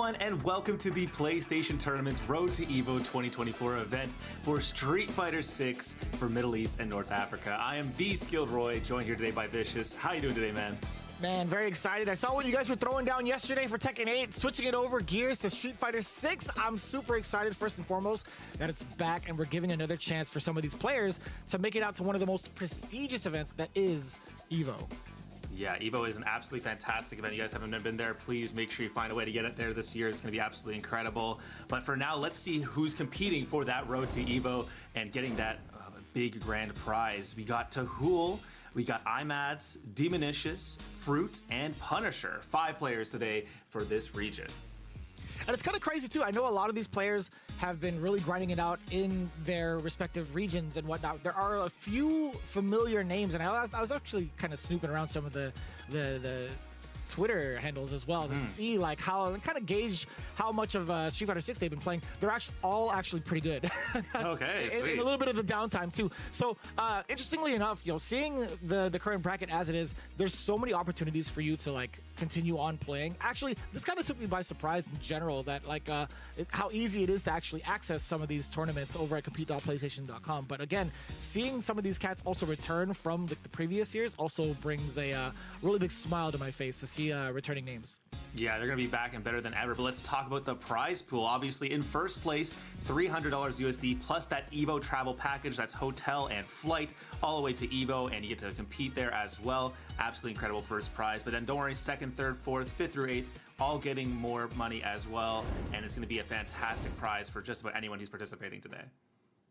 everyone, and welcome to the PlayStation Tournament's Road to Evo 2024 event for Street Fighter 6 for Middle East and North Africa. I am the Skilled Roy, joined here today by Vicious. How you doing today, man? Man, very excited. I saw what you guys were throwing down yesterday for Tekken 8, switching it over gears to Street Fighter 6. I'm super excited, first and foremost, that it's back and we're giving another chance for some of these players to make it out to one of the most prestigious events that is Evo. Yeah, Evo is an absolutely fantastic event. You guys haven't been there, please make sure you find a way to get it there this year. It's going to be absolutely incredible. But for now, let's see who's competing for that road to Evo and getting that big grand prize. We got Tahul, we got IMADS, Demonicious, Fruit, and Punisher. 5 players today for this region. And it's kind of crazy too. I know a lot of these players have been really grinding it out in their respective regions and whatnot. There are a few familiar names, and I was actually kind of snooping around some of the Twitter handles as well to see like how and kind of gauge how much of Street Fighter 6 they've been playing. They're all actually pretty good. Okay, sweet. And a little bit of the downtime too. So interestingly enough, seeing the current bracket as it is, there's so many opportunities for you to like continue on playing. Actually, this kind of took me by surprise in general that like how easy it is to actually access some of these tournaments over at compete.playstation.com. But again, seeing some of these cats also return from the previous years also brings a really big smile to my face to see returning names. Yeah, they're going to be back and better than ever. But let's talk about the prize pool. Obviously, in first place, $300 USD plus that Evo travel package. That's hotel and flight all the way to Evo, and you get to compete there as well. Absolutely incredible first prize. But then don't worry, second, third, fourth, fifth through eighth, all getting more money as well. And it's going to be a fantastic prize for just about anyone who's participating today.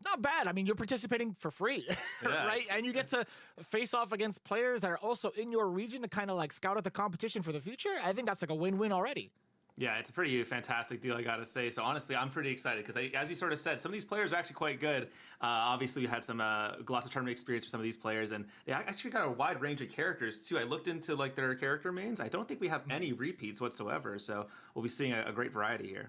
Not bad. I mean, you're participating for free, right? And you get to face off against players that are also in your region to kind of like scout out the competition for the future. I think that's like a win-win already. Yeah, it's a pretty fantastic deal, I gotta say. So honestly, I'm pretty excited because, as you sort of said, some of these players are actually quite good. Obviously, we had some lots of tournament experience for some of these players, and they actually got a wide range of characters too. I looked into like their character mains. I don't think we have any repeats whatsoever, so we'll be seeing a great variety here.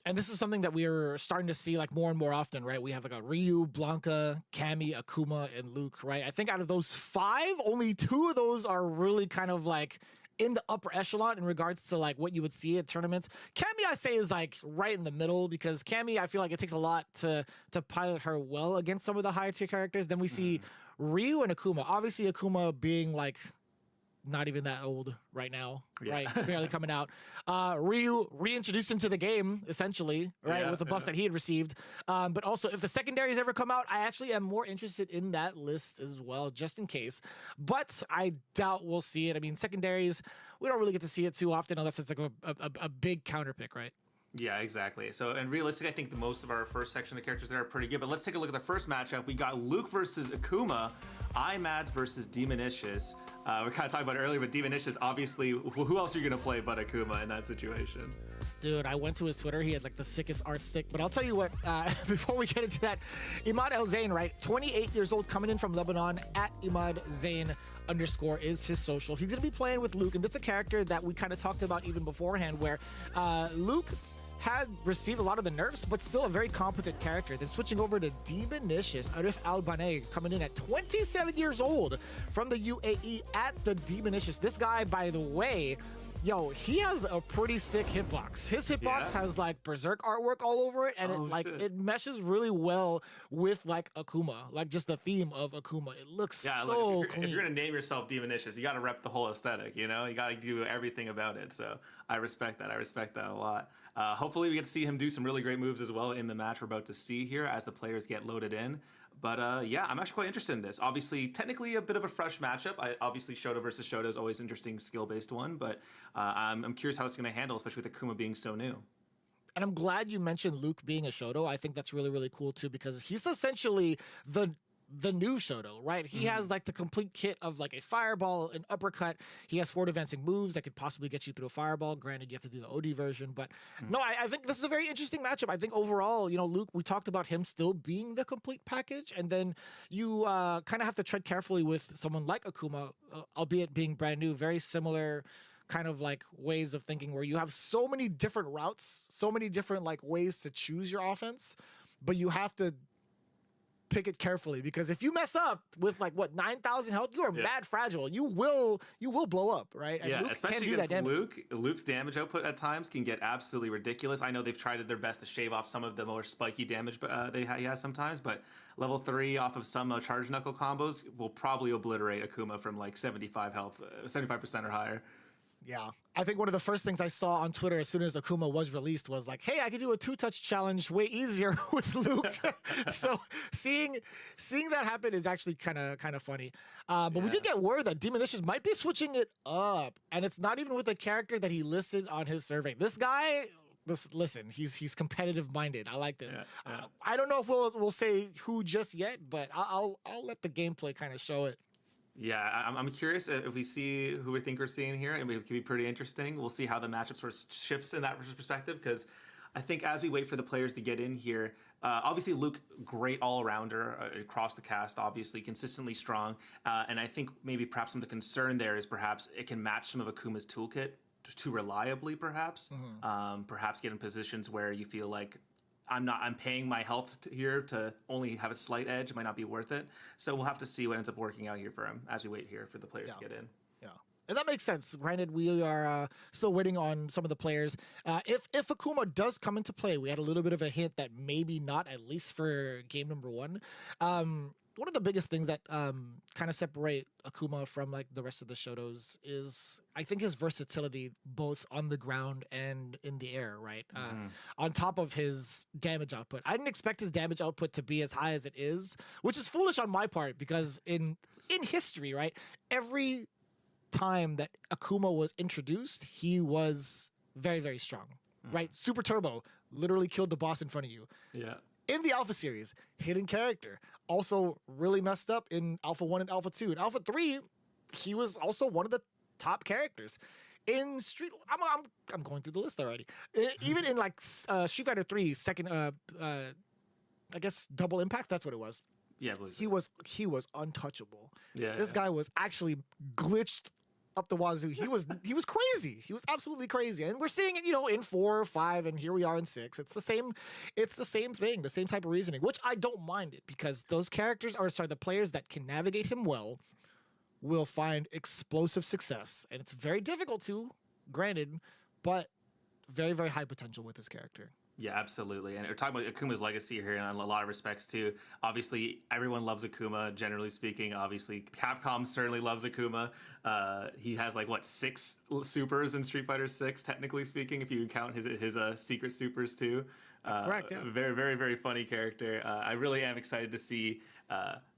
And this is something that we are starting to see like more and more often, right? We have like a Ryu, Blanca, Cammy, Akuma, and Luke, right? I think out of those 5, only 2 of those are really kind of like in the upper echelon in regards to like what you would see at tournaments. Cammy, I say, is like right in the middle because Cammy, I feel like it takes a lot to pilot her well against some of the higher tier characters. Then we see Ryu and Akuma. Obviously, Akuma being like not even that old right now, right? Barely coming out. Ryu reintroduced into the game, essentially, right? With the buffs that he had received. But also, if the secondaries ever come out, I actually am more interested in that list as well, just in case. But I doubt we'll see it. I mean, secondaries, we don't really get to see it too often unless it's like a big counter pick, right? Yeah, exactly. So, and realistically, I think the most of our first section of characters there are pretty good. But let's take a look at the first matchup. We got Luke versus Akuma, IMADS versus Demonicious. We're kind of talking about it earlier, but Demonicious, obviously, who else are you going to play but Akuma in that situation? Dude, I went to his Twitter. He had like the sickest art stick. But I'll tell you what, before we get into that, Imad El Zain, right? 28 years old, coming in from Lebanon, at Imad Zain _ is his social. He's going to be playing with Luke, and that's a character that we kind of talked about even beforehand, where Luke had received a lot of the nerfs, but still a very competent character. Then switching over to Demonicious, Arif Albaneh, coming in at 27 years old from the UAE at the Demonicious. This guy, by the way, he has a pretty stick hitbox. His hitbox has like Berserk artwork all over it, and it meshes really well with like Akuma, like just the theme of Akuma. It looks so clean. If you're gonna name yourself Demonicious, you gotta rep the whole aesthetic, you know? You gotta do everything about it. So I respect that. I respect that a lot. Hopefully we get to see him do some really great moves as well in the match we're about to see here as the players get loaded in. But yeah, I'm actually quite interested in this. Obviously, technically a bit of a fresh matchup. Obviously, Shoto versus Shoto is always an interesting skill-based one, but I'm curious how it's going to handle, especially with Akuma being so new. And I'm glad you mentioned Luke being a Shoto. I think that's really, really cool too, because he's essentially the new Shoto, right? He has like the complete kit of like a fireball, an uppercut. He has 4 advancing moves that could possibly get you through a fireball. Granted, you have to do the OD version, but no, I think this is a very interesting matchup. I think overall, Luke, we talked about him still being the complete package, and then you kind of have to tread carefully with someone like Akuma, albeit being brand new, very similar kind of like ways of thinking where you have so many different routes, so many different like ways to choose your offense, but you have to pick it carefully, because if you mess up with like what 9,000 health, you are mad fragile. You will blow up, right? And Luke especially can't do that against damage. Luke's damage output at times can get absolutely ridiculous. I know they've tried their best to shave off some of the more spiky damage, but he has sometimes. But level 3 off of some charge knuckle combos will probably obliterate Akuma from like 75 health, 75% or higher. Yeah. I think one of the first things I saw on Twitter as soon as Akuma was released was like, hey, I could do a 2-touch challenge way easier with Luke. So seeing that happen is actually kind of funny. But we did get word that Demonicious might be switching it up, and it's not even with a character that he listed on his survey. This guy, listen, he's competitive minded. I like this. I don't know if we'll say who just yet, but I'll let the gameplay kind of show it. Yeah, I'm curious if we see who we think we're seeing here, and it could be pretty interesting. We'll see how the matchup sort of shifts in that perspective, because I think as we wait for the players to get in here, obviously Luke, great all-rounder across the cast, obviously consistently strong, and I think maybe perhaps some of the concern there is perhaps it can match some of Akuma's toolkit too reliably, perhaps. Perhaps get in positions where you feel like I'm paying my health here to only have a slight edge. It might not be worth it. So we'll have to see what ends up working out here for him as we wait here for the players to get in. Yeah. And that makes sense. Granted, we are still waiting on some of the players. If Akuma does come into play, we had a little bit of a hint that maybe not, at least for game number 1. One of the biggest things that kind of separate Akuma from like the rest of the Shotos is, I think, his versatility both on the ground and in the air, right? On top of his damage output. I didn't expect his damage output to be as high as it is, which is foolish on my part, because in history, right, every time that Akuma was introduced, he was very, very strong, right? Super Turbo literally killed the boss in front of you. Yeah. In the Alpha series, hidden character, also really messed up in Alpha 1 and Alpha 2. In Alpha 3, he was also one of the top characters. In Street, I'm going through the list already. Even in like Street Fighter 3, second, I guess Double Impact, that's what it was. Yeah, I believe so. He was untouchable. Yeah, this guy was actually glitched up the wazoo. He was crazy. He was absolutely crazy. And we're seeing it, in 4 or 5, and here we are in 6. It's the same thing, the same type of reasoning, which I don't mind it, because those characters the players that can navigate him well will find explosive success. And it's very difficult to, granted, but very, very high potential with this character. Yeah, absolutely. And we're talking about Akuma's legacy here in a lot of respects too. Obviously, everyone loves Akuma, generally speaking. Obviously, Capcom certainly loves Akuma. He has 6 supers in Street Fighter 6, technically speaking, if you count his secret supers too. That's correct, yeah. Very, very, very funny character. I really am excited to see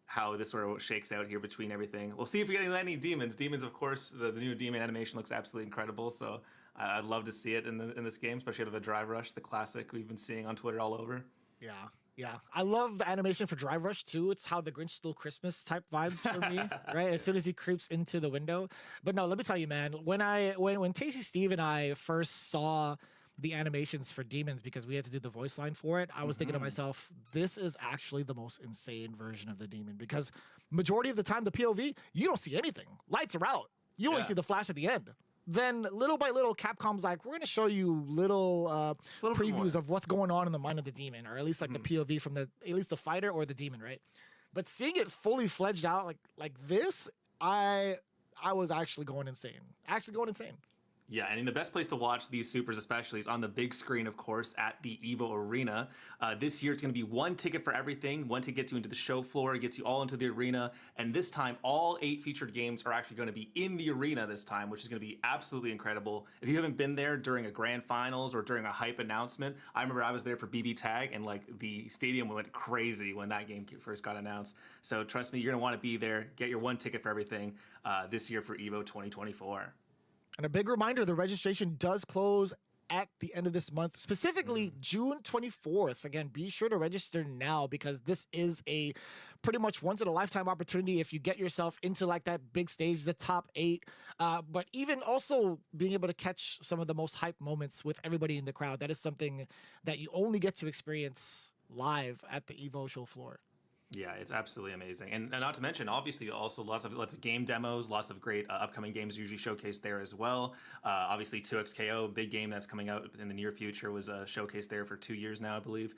how this sort of shakes out here between everything. We'll see if we get any demons. Demons, of course, the new demon animation looks absolutely incredible, so I'd love to see it in this game, especially out of a Drive Rush, the classic we've been seeing on Twitter all over. Yeah. I love the animation for Drive Rush too. It's how the Grinch Stole Christmas type vibes for me, right? As soon as he creeps into the window. But no, let me tell you, man, when Tasty Steve and I first saw the animations for demons, because we had to do the voice line for it, I was thinking to myself, this is actually the most insane version of the demon, because majority of the time, the POV, you don't see anything. Lights are out. You only see the flash at the end. Then little by little, Capcom's like, we're going to show you little previews of what's going on in the mind of the demon, or at least the POV from at least the fighter or the demon, right? But seeing it fully fledged out like this, I was actually going insane. Yeah, and the best place to watch these supers especially is on the big screen, of course, at the Evo Arena. This year it's going to be 1 ticket for everything. 1 ticket gets you into the show floor, it gets you all into the arena, and this time all 8 featured games are actually going to be in the arena this time, which is going to be absolutely incredible. If you haven't been there during a grand finals or during a hype announcement, I remember I was there for BB Tag, and the stadium went crazy when that game first got announced. So trust me, you're going to want to be there. Get your 1 ticket for everything this year for Evo 2024. And a big reminder, the registration does close at the end of this month, specifically June 24th. Again, be sure to register now, because this is a pretty much once-in-a-lifetime opportunity if you get yourself into that big stage, the top 8. But even also being able to catch some of the most hype moments with everybody in the crowd. That is something that you only get to experience live at the Evo show floor. Yeah, it's absolutely amazing, and not to mention, obviously, also lots of game demos, lots of great upcoming games usually showcased there as well. Obviously, 2XKO, big game that's coming out in the near future, was showcased there for 2 years now, I believe.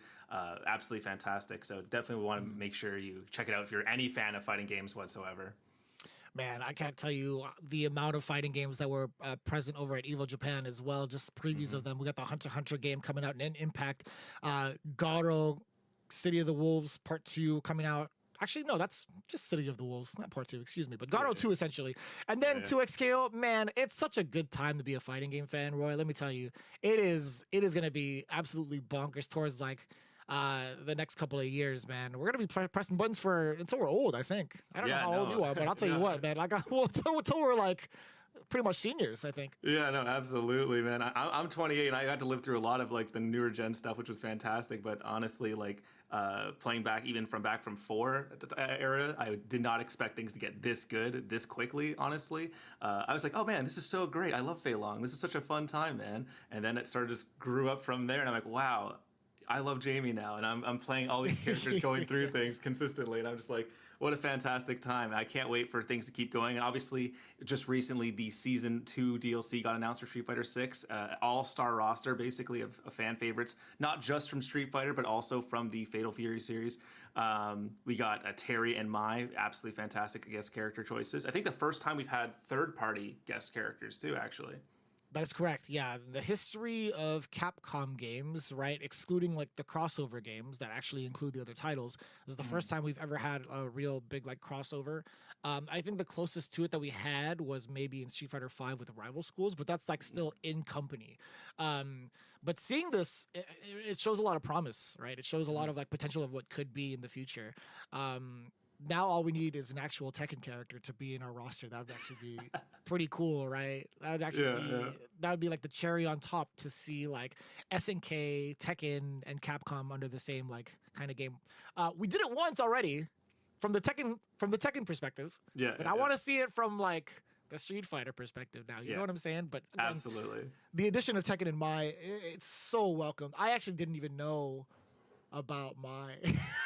Absolutely fantastic. So definitely want to make sure you check it out if you're any fan of fighting games whatsoever. Man, I can't tell you the amount of fighting games that were present over at Evo Japan as well. Just previews of them. We got the Hunter x Hunter game coming out in Impact. Garo, City of the Wolves Part 2 coming out. Actually, no, that's just City of the Wolves, not Part 2, excuse me. But Garo 2 essentially. And then 2XKO, man, it's such a good time to be a fighting game fan, Roy. Let me tell you, it is going to be absolutely bonkers towards like the next couple of years, man. We're gonna be pressing buttons for until we're old, I think. I don't know how old you are, but I'll tell you what, man. Like, until we're like pretty much seniors, I think. Yeah, no, absolutely, man. I'm 28 and I got to live through a lot of like the newer gen stuff, which was fantastic. But honestly, like playing back from 4 era, I did not expect things to get this good this quickly. Honestly, I was like, oh man, this is so great. I love Fei Long. This is such a fun time, man. And then it sort of just grew up from there, and I'm like, wow, I love Jamie now, and I'm playing all these characters going through things consistently, and I'm just like, what a fantastic time. I can't wait for things to keep going. And obviously, just recently, the Season 2 DLC got announced for Street Fighter 6. All-star roster, basically, of fan favorites, not just from Street Fighter, but also from the Fatal Fury series. We got Terry and Mai, absolutely fantastic guest character choices. I think the first time we've had third-party guest characters, too, actually. That is correct. Yeah, the history of Capcom games, right, excluding like the crossover games that actually include the other titles, this is the first time we've ever had a real big like crossover. I think the closest to it that we had was maybe in Street Fighter V with Rival Schools, but that's like still in company. But seeing this, it shows a lot of promise, right? It shows a lot of like potential of what could be in the future. Now all we need is an actual Tekken character to be in our roster. That would actually be pretty cool, right? That would actually that would be like the cherry on top to see like SNK, Tekken, and Capcom under the same like kind of game. We did it once already from the Tekken perspective. Yeah. But I want to see it from like the Street Fighter perspective now. You know what I'm saying? But again, absolutely. The addition of Tekken and Mai, it's so welcome. I actually didn't even know about Mai.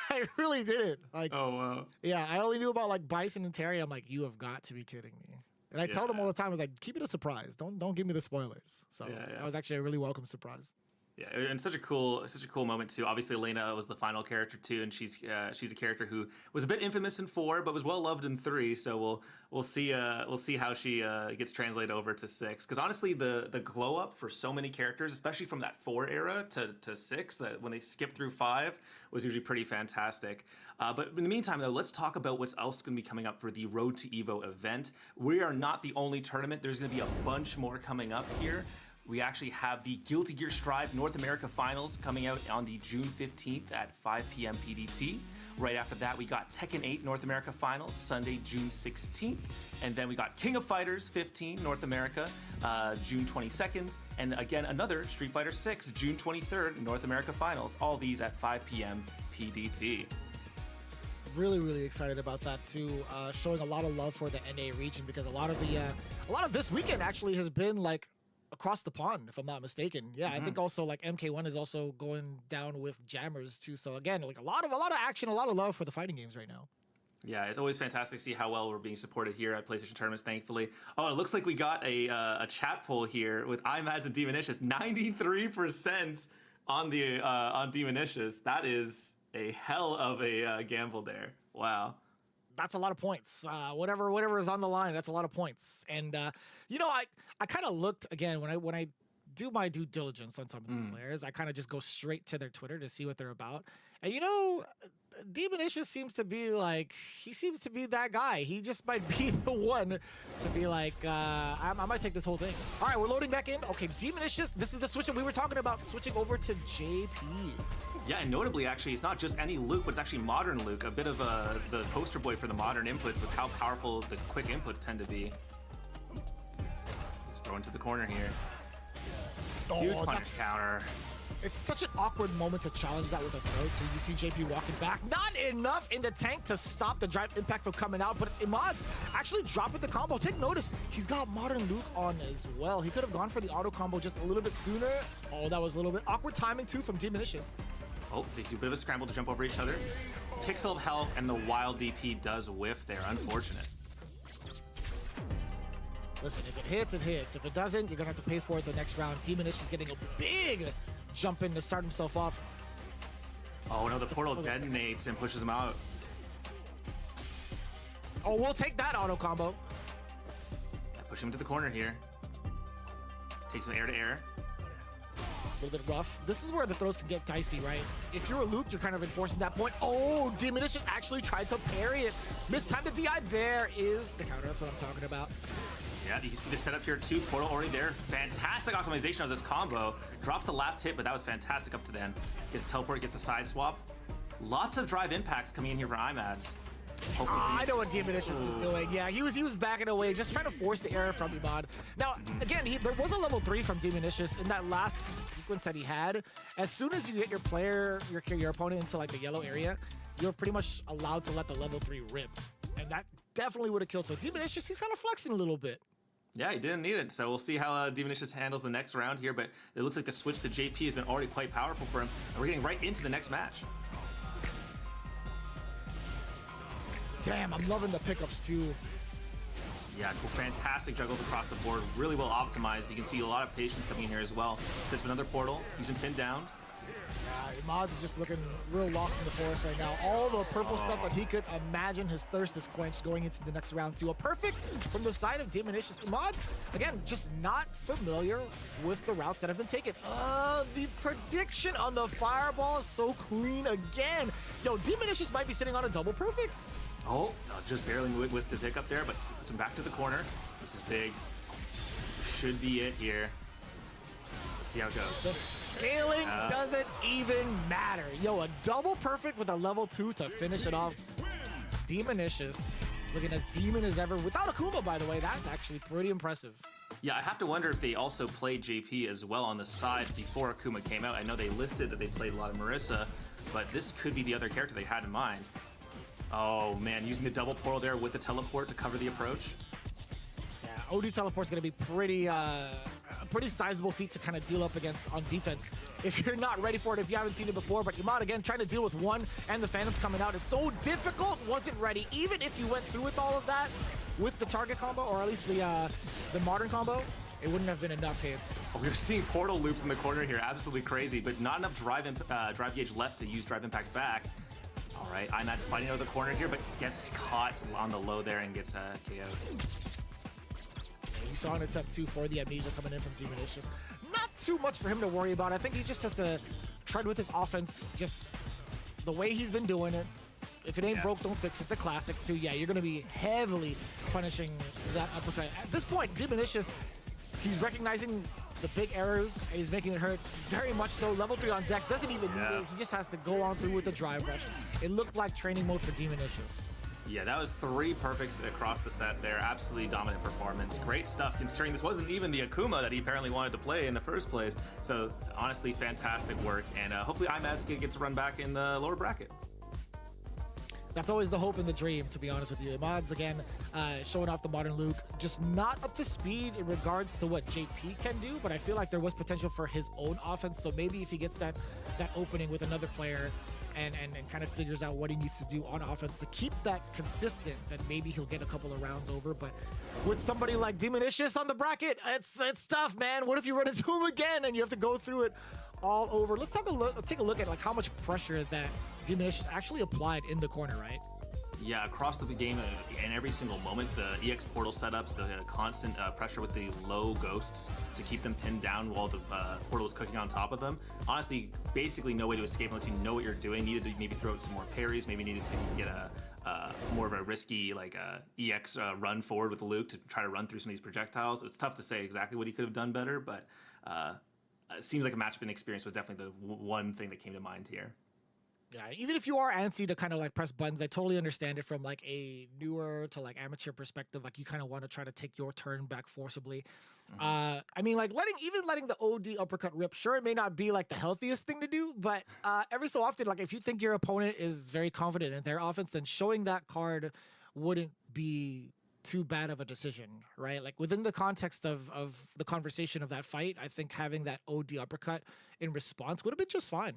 I really didn't. Like, oh wow. Yeah, I only knew about like Bison and Terry. I'm like, you have got to be kidding me. And I tell them all the time, I was like, keep it a surprise. Don't give me the spoilers. So that was actually a really welcome surprise. Yeah, and such a cool moment too. Obviously, Elena was the final character too, and she's a character who was a bit infamous in 4, but was well loved in 3. So we'll see how she gets translated over to 6. Because honestly, the glow up for so many characters, especially from that 4 era to 6, that when they skip through 5 was usually pretty fantastic. But in the meantime, though, let's talk about what's else going to be coming up for the Road to Evo event. We are not the only tournament. There's going to be a bunch more coming up here. We actually have the Guilty Gear Strive North America Finals coming out on the June 15th at 5 p.m. PDT. Right after that, we got Tekken 8 North America Finals, Sunday, June 16th. And then we got King of Fighters 15 North America, June 22nd. And again, another Street Fighter 6, June 23rd, North America Finals. All these at 5 p.m. PDT. Really excited about that too. Showing a lot of love for the NA region, because a lot of this weekend actually has been like across the pond, if I'm not mistaken. Yeah, I think also like MK1 is also going down with jammers too. So again, like a lot of action, a lot of love for the fighting games right now. Yeah, it's always fantastic to see how well we're being supported here at PlayStation Tournaments, thankfully. Oh, it looks like we got a chat poll here with iMads and Demonicious. 93% on Demonicious. That is a hell of a gamble there. Wow. That's a lot of points. Whatever is on the line, that's a lot of points. And I kind of looked again when I do my due diligence on some of these players. I kind of just go straight to their Twitter to see what they're about. And Demonicious seems to be that guy. He just might be the one to be like, I might take this whole thing. All right, we're loading back in. Okay, Demonicious. This is the switch that we were talking about, switching over to JP. Yeah, and notably, actually, it's not just any Luke, but it's actually modern Luke, a bit of the poster boy for the modern inputs with how powerful the quick inputs tend to be. Just throw into the corner here. Huge punish counter. It's such an awkward moment to challenge that with a throw. So you see JP walking back. Not enough in the tank to stop the drive impact from coming out, but it's Imad's actually dropping the combo. Take notice, he's got modern Luke on as well. He could have gone for the auto combo just a little bit sooner. Oh, that was a little bit awkward timing too from Demonicious. Oh, they do a bit of a scramble to jump over each other. Pixel of health, and the wild DP does whiff there. Unfortunate. Listen, if it hits, it hits. If it doesn't, you're going to have to pay for it the next round. Demonish is getting a big jump in to start himself off. Oh no, the portal detonates and pushes him out. Oh, we'll take that auto combo. Push him to the corner here. Take some air to air. A little bit rough. This is where the throws can get dicey, right? If you're a Luke, you're kind of enforcing that point. Oh, Demonish just actually tried to parry it. Mistimed the DI. There is the counter. That's what I'm talking about. Yeah, you can see the setup here too. Portal already there. Fantastic optimization of this combo. Drops the last hit, but that was fantastic up to then. His teleport gets a side swap. Lots of drive impacts coming in here for IMADs. I know what Demonish is doing. Yeah, he was backing away, just trying to force the error from Imad. Now, again, there was a level 3 from Demonicious in that last sequence that he had. As soon as you get your opponent into like the yellow area, you're pretty much allowed to let the level 3 rip. And that definitely would have killed. So Demonicious, he's kind of flexing a little bit. Yeah, he didn't need it. So we'll see how Demonicious handles the next round here. But it looks like the switch to JP has been already quite powerful for him. And we're getting right into the next match. Damn, I'm loving the pickups too. Yeah, cool, fantastic juggles across the board. Really well optimized. You can see a lot of patience coming in here as well. Sits with another portal. Keeps him pinned down. Mods is just looking real lost in the forest right now. All the purple stuff that he could imagine, his thirst is quenched going into the next round too. A perfect from the side of Demonicious. Mods, again, just not familiar with the routes that have been taken. The prediction on the fireball is so clean again. Yo, Demonicious might be sitting on a double perfect. Oh, just barely with the pickup there, but puts him back to the corner. This is big. Should be it here. Let's see how it goes. The scaling doesn't even matter. Yo, a double perfect with a level 2 to finish it off. Demonicious, looking as demon as ever. Without Akuma, by the way, that's actually pretty impressive. Yeah, I have to wonder if they also played JP as well on the side before Akuma came out. I know they listed that they played a lot of Marissa, but this could be the other character they had in mind. Oh man, using the double portal there with the teleport to cover the approach. Yeah, OD teleport's gonna be pretty pretty sizable feat to kind of deal up against on defense if you're not ready for it, if you haven't seen it before. But Imad, again, trying to deal with one and the Phantoms coming out is so difficult. Wasn't ready. Even if you went through with all of that with the target combo, or at least the modern combo, it wouldn't have been enough hits. We're seeing portal loops in the corner here, absolutely crazy, but not enough drive gauge left to use drive impact back. All right, IMAD's fighting out of the corner here, but gets caught on the low there and gets KO'd. You saw an attempt too for the amnesia coming in from Demonicious. Not too much for him to worry about. I think he just has to tread with his offense, just the way he's been doing it. If it ain't broke, don't fix it. The classic too. Yeah, you're going to be heavily punishing that uppercut. At this point, Demonicious, he's recognizing the big errors, and he's making it hurt very much so. Level 3 on deck, doesn't even need it. He just has to go on through with the drive rush. It looked like training mode for Demonicious. Yeah, that was 3 perfects across the set there. Absolutely dominant performance. Great stuff considering this wasn't even the Akuma that he apparently wanted to play in the first place. So honestly, fantastic work. And hopefully IMAD's get to run back in the lower bracket. That's always the hope and the dream, to be honest with you. Mods, again, showing off the modern Luke, just not up to speed in regards to what JP can do, but I feel like there was potential for his own offense. So maybe if he gets that opening with another player and kind of figures out what he needs to do on offense to keep that consistent, then maybe he'll get a couple of rounds over. But with somebody like Demonicious on the bracket, it's tough, man. What if you run into him again and you have to go through it all over? Let's take a look at like how much pressure that Demonicious actually applied in the corner, right? Yeah, across the game in every single moment, the EX portal setups, the constant pressure with the low ghosts to keep them pinned down while the portal is cooking on top of them. Honestly, basically no way to escape unless you know what you're doing. Needed to maybe throw out some more parries, maybe needed to get a more of a risky like EX run forward with Luke to try to run through some of these projectiles. It's tough to say exactly what he could have done better, but it seems like a matchup experience was definitely the one thing that came to mind here. Yeah, even if you are antsy to kind of like press buttons, I totally understand it from like a newer to like amateur perspective. Like you kind of want to try to take your turn back forcibly. I mean, like letting the OD uppercut rip, sure, it may not be like the healthiest thing to do, but every so often, like if you think your opponent is very confident in their offense, then showing that card wouldn't be too bad of a decision, right? Like within the context of the conversation of that fight, I think having that OD uppercut in response would have been just fine.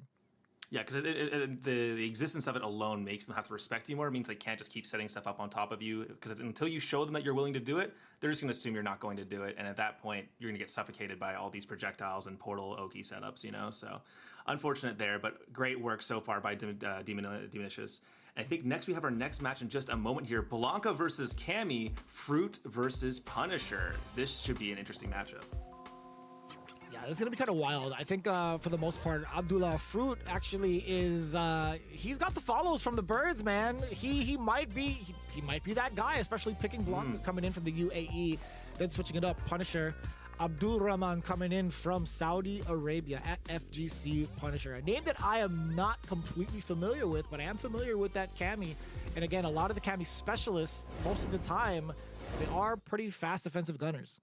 Yeah, because the existence of it alone makes them have to respect you more. It means they can't just keep setting stuff up on top of you. Because until you show them that you're willing to do it, they're just going to assume you're not going to do it. And at that point, you're going to get suffocated by all these projectiles and portal Oki setups, you know? So unfortunate there, but great work so far by Demonicious. And I think next we have our next match in just a moment here. Blanca versus Cammy, Fruit versus Punisher. This should be an interesting matchup. Yeah, this is gonna be kind of wild. I think for the most part, Abdullah Fruit actually is he's got the follows from the birds, man. He might be that guy, especially picking Blanca coming in from the UAE, then switching it up. Punisher, Abdul Rahman coming in from Saudi Arabia at FGC Punisher, a name that I am not completely familiar with, but I am familiar with that Cammy. And again, a lot of the Cammy specialists, most of the time, they are pretty fast defensive gunners.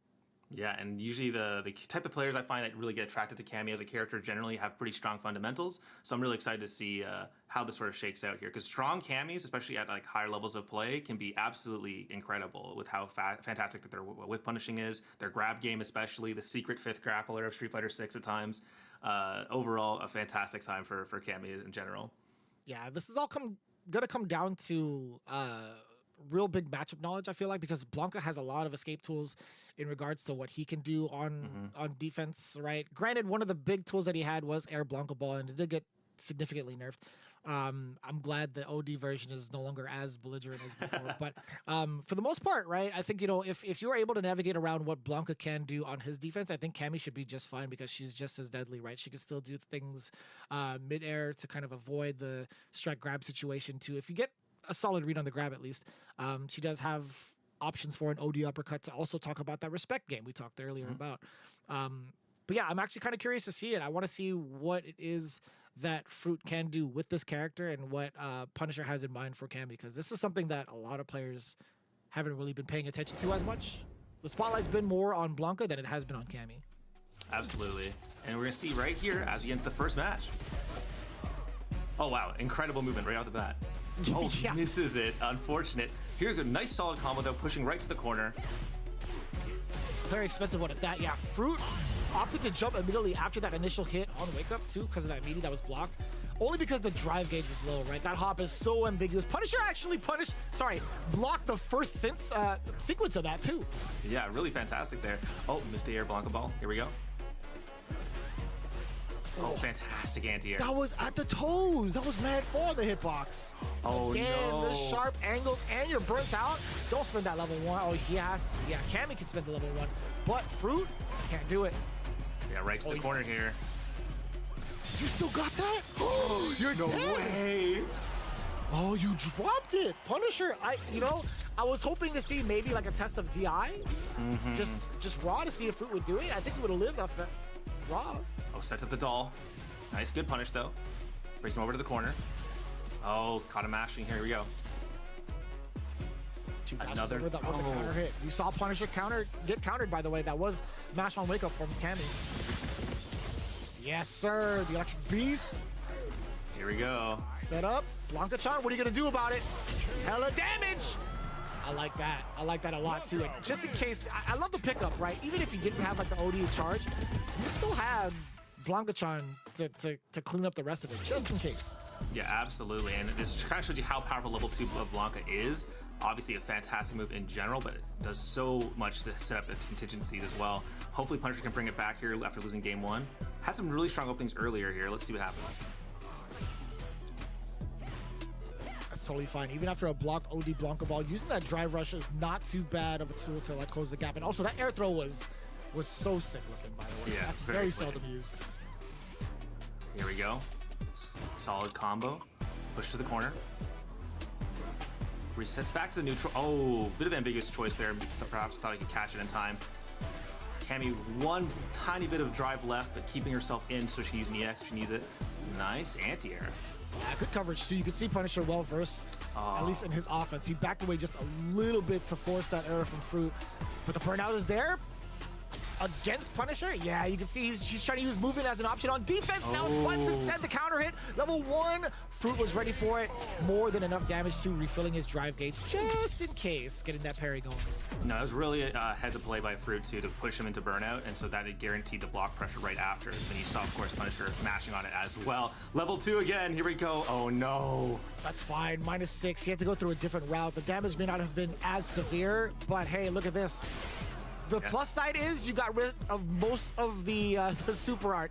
Yeah, and usually the type of players I find that really get attracted to Cammy as a character generally have pretty strong fundamentals. So I'm really excited to see how this sort of shakes out here. Because strong Cammies, especially at like higher levels of play, can be absolutely incredible with how fantastic that their whip punishing is, their grab game especially, the secret fifth grappler of Street Fighter 6 at times. Overall, a fantastic time for Cammy in general. Yeah, this is all gonna come down to real big matchup knowledge, I feel like, because Blanca has a lot of escape tools in regards to what he can do on defense, right? Granted, one of the big tools that he had was Air Blanca Ball, and it did get significantly nerfed. I'm glad the OD version is no longer as belligerent as before. But for the most part, right, I think, you know, if you're able to navigate around what Blanca can do on his defense, I think Cammy should be just fine because she's just as deadly, right? She can still do things mid-air to kind of avoid the strike grab situation too. If you get a solid read on the grab, at least, she does have options for an OD uppercut to also talk about that respect game we talked earlier about. But yeah, I'm actually kind of curious to see it. I want to see what it is that Fruit can do with this character and what Punisher has in mind for Cammy, because this is something that a lot of players haven't really been paying attention to as much. The spotlight's been more on Blanca than it has been on Cammy. Absolutely. And we're going to see right here as we get into the first match. Oh, wow. Incredible movement right off the bat. Oh, Yeah. Misses it. Unfortunate. Here we go. Nice solid combo, though, pushing right to the corner. Very expensive one at that. Yeah, Fruit opted to jump immediately after that initial hit on Wake Up, too, because of that meaty that was blocked. Only because the drive gauge was low, right? That hop is so ambiguous. Punisher actually blocked the first sequence of that, too. Yeah, really fantastic there. Oh, missed the Air Blanca Ball. Here we go. Oh, fantastic anti-air. That was at the toes. That was mad for the hitbox. Oh, Again, no. the sharp angles and you're burnt out. Don't spend that level 1. Oh, he has to. Yeah, Cammy can spend the level 1, but Fruit can't do it. Yeah, right to the corner here. You still got that? Oh, you're No dead. way. Oh, you dropped it. Punisher, I was hoping to see maybe like a test of DI. Just raw to see if Fruit would do it. I think he would have lived off that raw. Oh, sets up the doll. Nice, good punish, though. Brings him over to the corner. Oh, caught him mashing. Here we go. Another. That was a counter hit. We saw Punisher get countered, by the way. That was mash on Wake Up from Cammy. Yes, sir. The Electric Beast. Here we go. Set up. Blanca-chan, what are you going to do about it? Hella damage. I like that. I like that a lot, too. And just in case, I love the pickup, right? Even if you didn't have like the OD charge, you still had Blanca-chan to clean up the rest of it, just in case. Yeah, absolutely. And this kind of shows you how powerful level 2 of Blanca is. Obviously a fantastic move in general, but it does so much to set up the contingencies as well. Hopefully Punisher can bring it back here after losing game 1. Had some really strong openings earlier here. Let's see what happens. That's totally fine. Even after a blocked OD Blanca Ball, using that drive rush is not too bad of a tool to like close the gap. And also that air throw was so sick looking, by the way. Yeah, that's very very quick. seldom used. Here we go. Solid combo. Push to the corner. Resets back to the neutral. Oh, bit of ambiguous choice there. Perhaps thought he could catch it in time. Cammy, one tiny bit of drive left, but keeping herself in so she can use an EX if she needs it. Nice anti-air. Yeah, good coverage too. You could see Punisher well versed, at least in his offense. He backed away just a little bit to force that error from Fruit, but the burnout is there. against Punisher. Yeah, you can see he's trying to use movement as an option on defense. Now once instead the counter hit. Level 1, Fruit was ready for it. More than enough damage to refilling his drive gates just in case, getting that parry going. No, it was really a heads of play by Fruit too to push him into burnout, and so that it guaranteed the block pressure right after. Then you saw, of course, Punisher mashing on it as well. Level 2 again. Here we go. Oh no. That's fine. -6. He had to go through a different route. The damage may not have been as severe, but hey, look at this. The plus side is you got rid of most of the super art.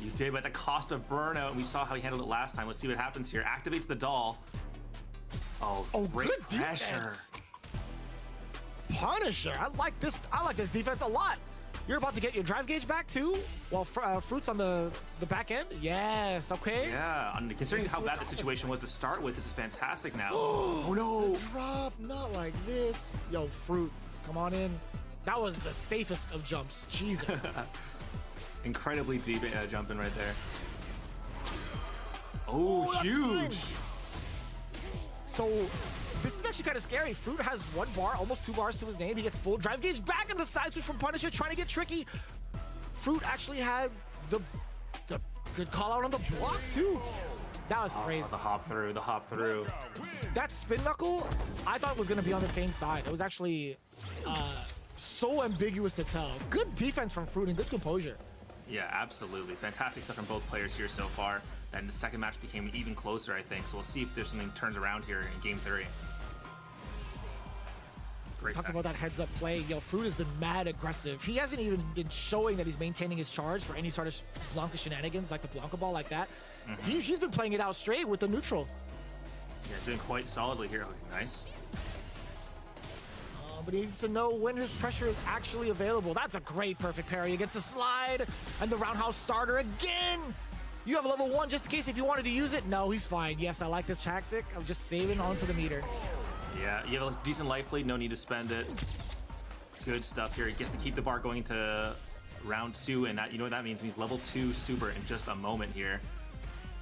You did, but at the cost of burnout. We saw how he handled it last time. Let's see what happens here. Activates the doll. Oh, great good pressure. Defense. Punisher. I like this defense a lot. You're about to get your drive gauge back too, while Fruit's on the back end. Yes, okay. Yeah, considering how bad the situation was to start with, this is fantastic now. Oh no. The drop, not like this. Yo, Fruit, come on in. That was the safest of jumps. Jesus. Incredibly deep jumping right there. Oh, huge. Fine. So this is actually kind of scary. Fruit has 1 bar, almost 2 bars to his name. He gets full drive gauge back in the side switch from Punisher, trying to get tricky. Fruit actually had the good call out on the block too. That was crazy. The hop through. That spin knuckle, I thought was going to be on the same side. It was actually so ambiguous to tell. Good defense from Fruit and good composure. Yeah, absolutely. Fantastic stuff from both players here so far. Then the second match became even closer, I think. So we'll see if there's something turns around here in game 3. Great. Talked about that heads up play. Yo, Fruit has been mad aggressive. He hasn't even been showing that he's maintaining his charge for any sort of Blanca shenanigans, like the Blanca ball like that. He's been playing it out straight with the neutral. Yeah, he's doing quite solidly here. Okay, nice. But he needs to know when his pressure is actually available. That's a great perfect parry against the slide and the roundhouse starter again. You have a level 1 just in case if you wanted to use it. No, he's fine. Yes, I like this tactic of just saving onto the meter. Yeah, you have a decent life lead. No need to spend it. Good stuff here. He gets to keep the bar going to round 2, and that, you know what that means? It means level 2 super in just a moment here.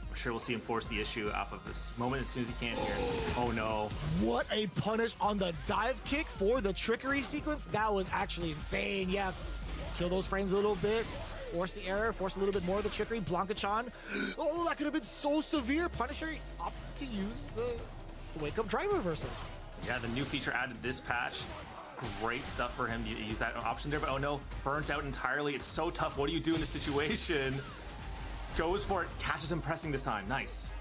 I'm sure we'll see him force the issue off of this moment as soon as he can here. Oh no. What a punish on the dive kick for the trickery sequence. That was actually insane. Yeah, kill those frames a little bit. Force the error, force a little bit more of the trickery. Blanca-chan. Oh, that could have been so severe. Punisher opted to use the wake-up drive reversal. Yeah, the new feature added this patch. Great stuff for him to use that option there, but oh no, burnt out entirely. It's so tough. What do you do in this situation? Goes for it, catches him pressing this time. Nice.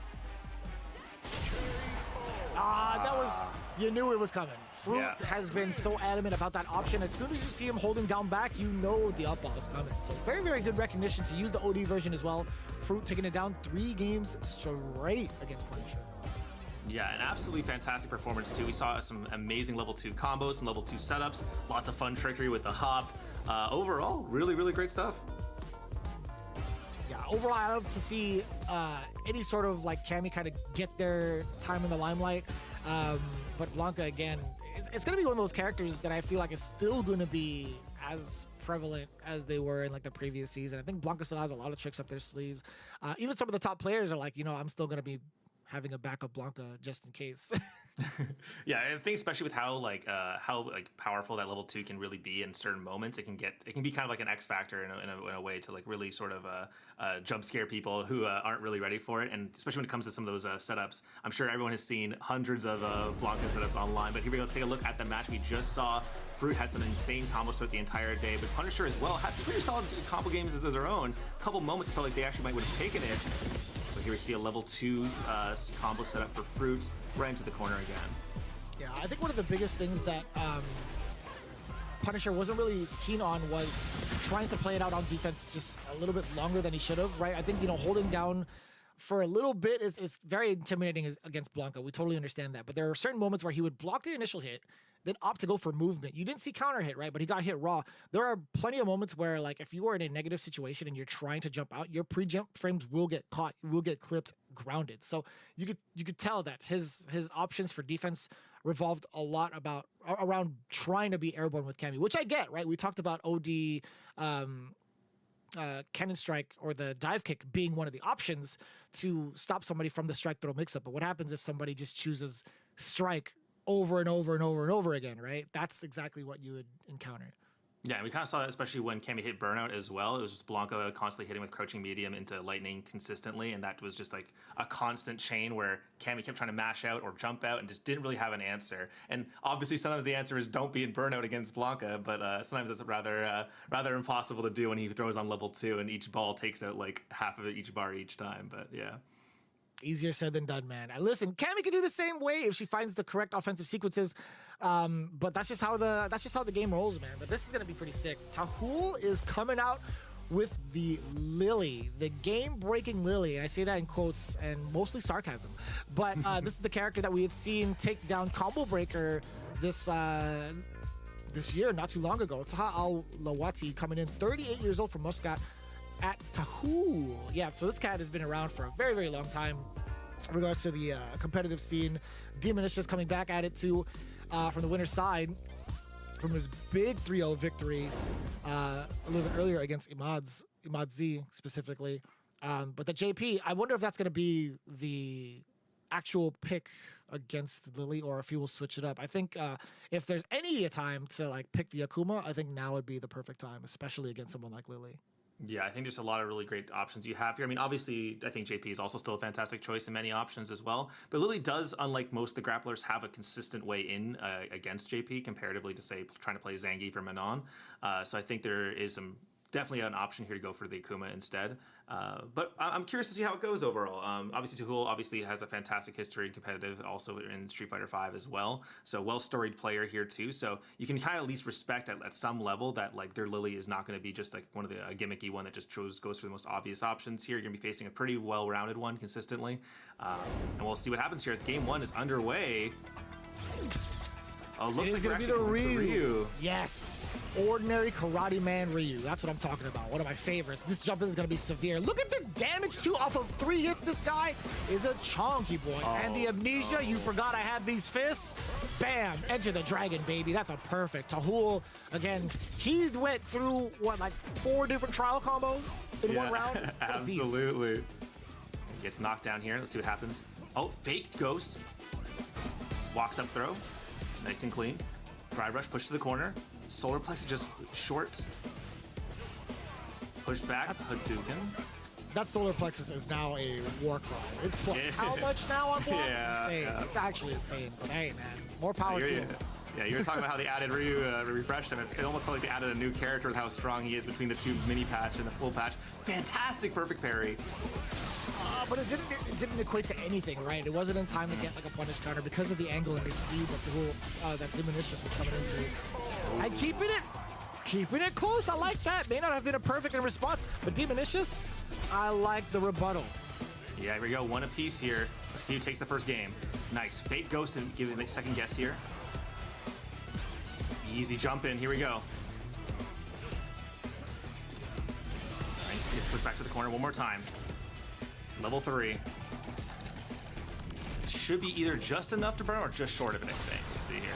That was, you knew it was coming. Fruit has been so adamant about that option. As soon as you see him holding down back, you know the up ball is coming. So very, very good recognition to use the OD version as well. Fruit taking it down 3 games straight against Punisher. Yeah, an absolutely fantastic performance too. We saw some amazing level 2 combos, some level 2 setups, lots of fun trickery with the hop. Overall, really, really great stuff. Yeah, overall, I love to see any sort of like Cammy kind of get their time in the limelight. But Blanca, again, it's going to be one of those characters that I feel like is still going to be as prevalent as they were in like the previous season. I think Blanca still has a lot of tricks up their sleeves. Even some of the top players are like, you know, I'm still going to be having a backup Blanca just in case. Yeah, I think especially with how powerful that level 2 can really be in certain moments, it can be kind of like an X factor in a way to like really sort of jump scare people who aren't really ready for it. And especially when it comes to some of those setups, I'm sure everyone has seen hundreds of Blanca setups online. But here we go. Let's take a look at the match we just saw. Fruit has some insane combos throughout the entire day, but Punisher as well has some pretty solid combo games of their own. A couple moments felt like they actually might would have taken it. But here we see a level 2 combo setup for Fruit right into the corner again. Yeah, I think one of the biggest things that Punisher wasn't really keen on was trying to play it out on defense just a little bit longer than he should have, right? I think, you know, holding down for a little bit is very intimidating against Blanca. We totally understand that. But there are certain moments where he would block the initial hit, then opt to go for movement. You didn't see counter hit, right? But he got hit raw. There are plenty of moments where, like, if you are in a negative situation and you're trying to jump out, your pre-jump frames will get caught, will get clipped, grounded. So you could tell that his options for defense revolved a lot around trying to be airborne with Cammy, which I get, right? We talked about OD cannon strike or the dive kick being one of the options to stop somebody from the strike throw mix-up. But what happens if somebody just chooses strike over and over and over and over again, right? That's exactly what you would encounter. Yeah, we kind of saw that especially when Cammy hit burnout as well. It was just Blanca constantly hitting with crouching medium into lightning consistently, and that was just like a constant chain where Cammy kept trying to mash out or jump out and just didn't really have an answer. And obviously sometimes the answer is don't be in burnout against Blanca, but sometimes it's rather impossible to do when he throws on level 2 and each ball takes out like half of each bar each time, but yeah. Easier said than done, man. Listen, Cammy can do the same way if she finds the correct offensive sequences, but that's just how the game rolls, man. But this is gonna be pretty sick. Tahul is coming out with the Lily, the game-breaking Lily. And I say that in quotes and mostly sarcasm. But this is the character that we had seen take down Combo Breaker this year, not too long ago. Taha Al-Lawati coming in, 38 years old from Muscat at Tahul. Yeah, so this cat has been around for a very, very long time in regards to the competitive scene. Demonicious coming back at it too from the winner's side from his big 3-0 victory a little bit earlier against Imad Z specifically. But the JP, I wonder if that's going to be the actual pick against Lily or if he will switch it up. I think if there's any time to like pick the Akuma, I think now would be the perfect time, especially against someone like Lily. Yeah, I think there's a lot of really great options you have here. I mean, obviously, I think JP is also still a fantastic choice in many options as well. But Lily does, unlike most of the grapplers, have a consistent way in against JP comparatively to, say, trying to play Zangief or Manon. So I think there is definitely an option here to go for the Akuma instead. But I'm curious to see how it goes overall. Obviously, Tahul obviously has a fantastic history in competitive, also in Street Fighter V as well. So well-storied player here too. So you can kind of at least respect at some level that like their Lily is not going to be just like one of a gimmicky one that just goes for the most obvious options here. You're going to be facing a pretty well-rounded one consistently. And we'll see what happens here as game 1 is underway. Oh, looks like gonna be the Ryu. Yes, ordinary Karate Man Ryu. That's what I'm talking about. One of my favorites. This jump is gonna be severe. Look at the damage too. Off of 3 hits, this guy is a chonky boy. And the amnesia. You forgot I had these fists. Bam! Enter the dragon, baby. That's a perfect. Tahul again. He went through what, like 4 different trial combos in one round. Absolutely. He gets knocked down here. Let's see what happens. Oh, faked ghost. Walks up throw. Nice and clean. Drive rush, push to the corner. Solar Plex just short. Push back, Hadouken. That solar plexus is now a war crime. It's how much now on block? Yeah, insane. yeah. It's actually insane. But hey, man, more power to him. Yeah, you were talking about how they added Ryu, refreshed him. It almost felt like they added a new character with how strong he is between the 2 mini patch and the full patch. Fantastic, perfect parry. But it didn't equate to anything, right? It wasn't in time to get like a punish counter because of the angle and the speed that Demonicious was coming into. And keeping it close. I like that. May not have been a perfect in response, but Demonicious, I like the rebuttal. Yeah, here we go. 1 apiece here. Let's see who takes the first game. Nice. Fake Ghost and give it a second guess here. Easy jump in. Here we go. Nice. Gets pushed back to the corner one more time. Level 3. Should be either just enough to burn or just short of it, I think. Let's see here.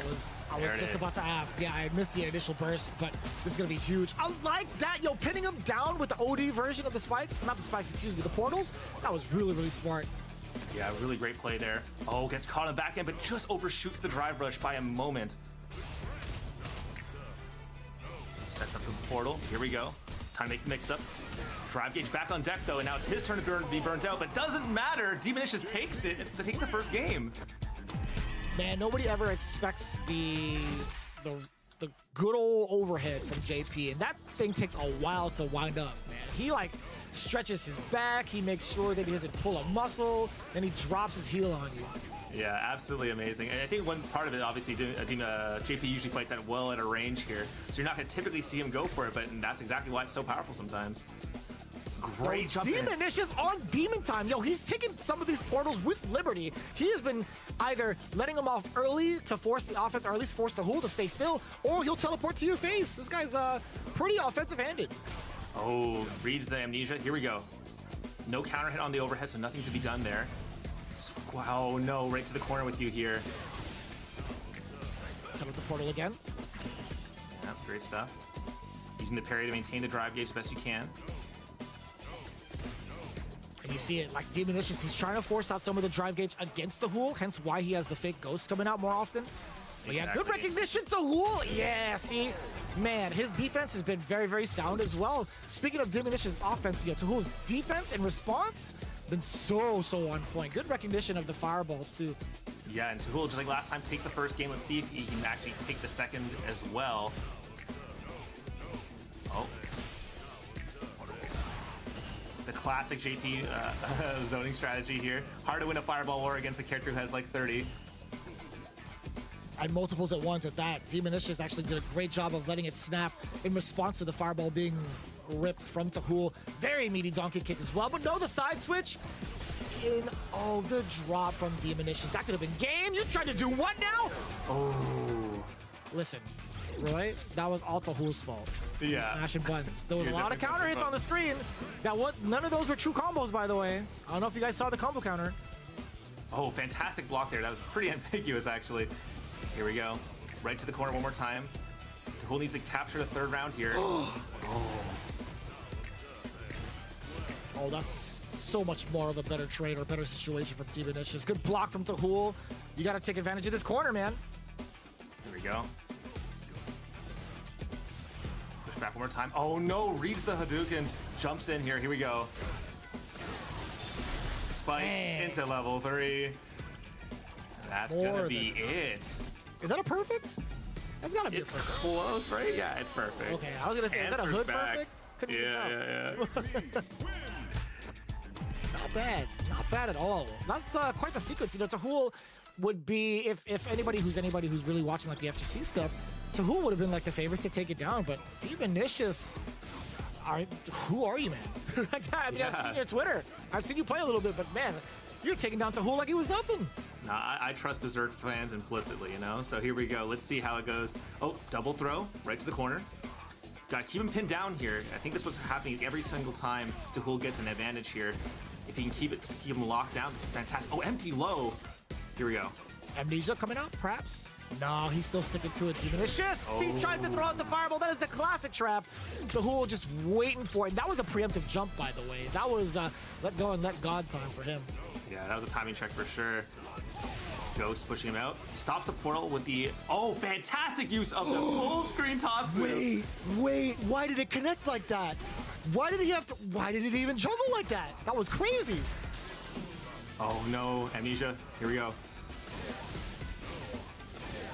I was just about to ask. Yeah, I missed the initial burst, but this is going to be huge. I like that. Yo, pinning him down with the OD version of the spikes. Not the spikes, excuse me, the portals. That was really, really smart. Yeah, really great play there. Oh, gets caught on the back end, but just overshoots the drive rush by a moment. Sets up the portal. Here we go. Time to make the mix-up. Drive gauge back on deck though, and now it's his turn to be burnt out, but doesn't matter. Demonicious takes it. It takes the first game. Man, nobody ever expects the good old overhead from JP, and that thing takes a while to wind up, man. He like stretches his back, he makes sure that he doesn't pull a muscle, then he drops his heel on you. Yeah, absolutely amazing. And I think one part of it, obviously, JP usually fights at a range here, so you're not going to typically see him go for it, but that's exactly why it's so powerful sometimes. Great jump in. Demonicious on Demon Time. Yo, he's taking some of these portals with liberty. He has been either letting them off early to force the offense, or at least force Tahul to stay still, or he'll teleport to your face. This guy's pretty offensive-handed. Oh, reads the amnesia. Here we go. No counter hit on the overhead, so nothing to be done there. Wow, no, right to the corner with you here. Set up the portal again. Yeah, great stuff. Using the parry to maintain the drive gauge the best you can. And you see it, like Demonicious, he's trying to force out some of the drive gauge against the Tahul, hence why he has the fake ghost coming out more often. But yeah, good recognition to Hool. Yeah, see, man, his defense has been very, very sound as well. Speaking of Diminish's offense, you know, Tahul's defense and response been so on point. Good recognition of the fireballs too. Yeah, and Tahul, just like last time, takes the first game. Let's see if he can actually take the second as well. Oh. The classic JP zoning strategy here. Hard to win a fireball war against a character who has like 30. And multiples at once at that. Diminish's actually did a great job of letting it snap in response to the fireball being ripped from Tahul. Very meaty donkey kick as well, but no, the side switch. Oh, the drop from Diminish's. That could have been game. You tried to do what now? Oh. Listen, Roy, that was all Tahul's fault. Yeah. Mashing buttons. There was a lot of counter hits on the screen. None of those were true combos, by the way. I don't know if you guys saw the combo counter. Oh, fantastic block there. That was pretty ambiguous, actually. Here we go. Right to the corner one more time. Tahul needs to capture the third round here. Oh, that's so much more of a better trade or better situation from Diminish's. Good block from Tahul. You got to take advantage of this corner, man. Here we go. Push back one more time. Oh no, reads the Hadouken. Jumps in here. Here we go. Spike into level 3. That's gonna be it. Is that a perfect? That's gotta be It's close, right? Yeah, it's perfect. Okay, I was gonna say, is that a hood perfect? Couldn't Yeah. Not bad. Not bad at all. That's quite the sequence. You know, Tahul would be, if anybody who's really watching like the FGC stuff, Tahul would have been like the favorite to take it down, but Diminish's, who are you, man? Like that. I mean, I've seen your Twitter. I've seen you play a little bit, but man, you're taking down Tahul like he was nothing. No, I trust Berserk fans implicitly, you know? So here we go. Let's see how it goes. Oh, double throw, right to the corner. Gotta keep him pinned down here. I think that's what's happening every single time Tahul gets an advantage here. If he can keep him locked down, it's fantastic. Oh, empty low. Here we go. Amnesia coming out, perhaps? No, he's still sticking to it. Diminish's. He tried to throw out the fireball. That is the classic trap. Tahul just waiting for it. That was a preemptive jump, by the way. That was let go and let God time for him. Yeah, that was a timing check for sure. Ghost pushing him out. Stops the portal with the... Oh, fantastic use of the full screen Tatsu. Wait. Why did it connect like that? Why did it even juggle like that? That was crazy. Oh no, Amnesia. Here we go.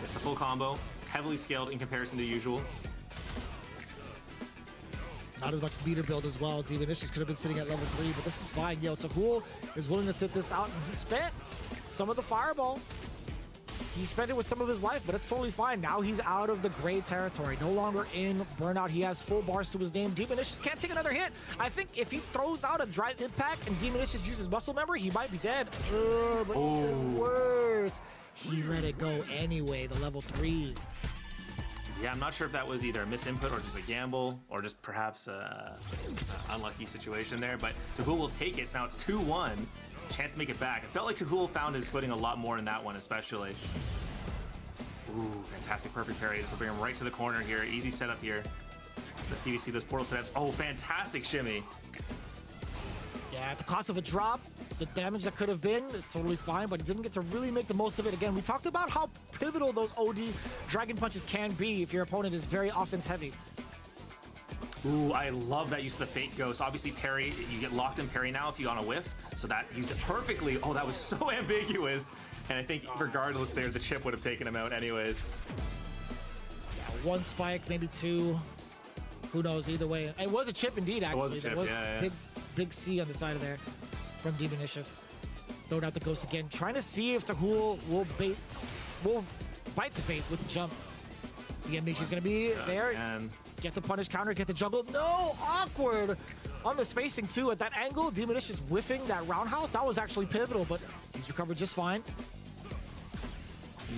It's the full combo. Heavily scaled in comparison to usual. Not as much beater build as well. Diminish's could have been sitting at level 3, but this is fine. Yo, Tahul is willing to sit this out, and he spent some of the fireball. He spent it with some of his life, but it's totally fine. Now he's out of the gray territory. No longer in burnout. He has full bars to his name. Diminish's can't take another hit. I think if he throws out a drive impact and Diminish's uses muscle memory, he might be dead. But even worse, he let it go anyway, the level 3. Yeah, I'm not sure if that was either a misinput or just a gamble or just perhaps just an unlucky situation there, but Tahul will take it. So now it's 2-1. Chance to make it back. It felt like Tahul found his footing a lot more in that one, especially. Ooh, fantastic perfect parry. This will bring him right to the corner here. Easy setup here. Let's see if we see those portal setups. Oh, fantastic shimmy. Yeah, at the cost of a drop, the damage that could have been, it's totally fine, but he didn't get to really make the most of it. Again, we talked about how pivotal those OD dragon punches can be if your opponent is very offense heavy. Ooh, I love that use of the fake ghost. Obviously, parry, you get locked in parry now if you on a whiff, so that used it perfectly. Oh, that was so ambiguous. And I think regardless there, the chip would have taken him out anyways. Yeah, 1 spike, maybe 2. Who knows, either way. It was a chip indeed, actually. It was a chip, yeah. Big C on the side of there from Diminish's. Throwing out the ghost again, trying to see if Tahul will bite the bait with the jump. The Amnesia's gonna be there. And get the punish counter, get the juggle. No, awkward on the spacing too. At that angle, Diminish's whiffing that roundhouse. That was actually pivotal, but he's recovered just fine.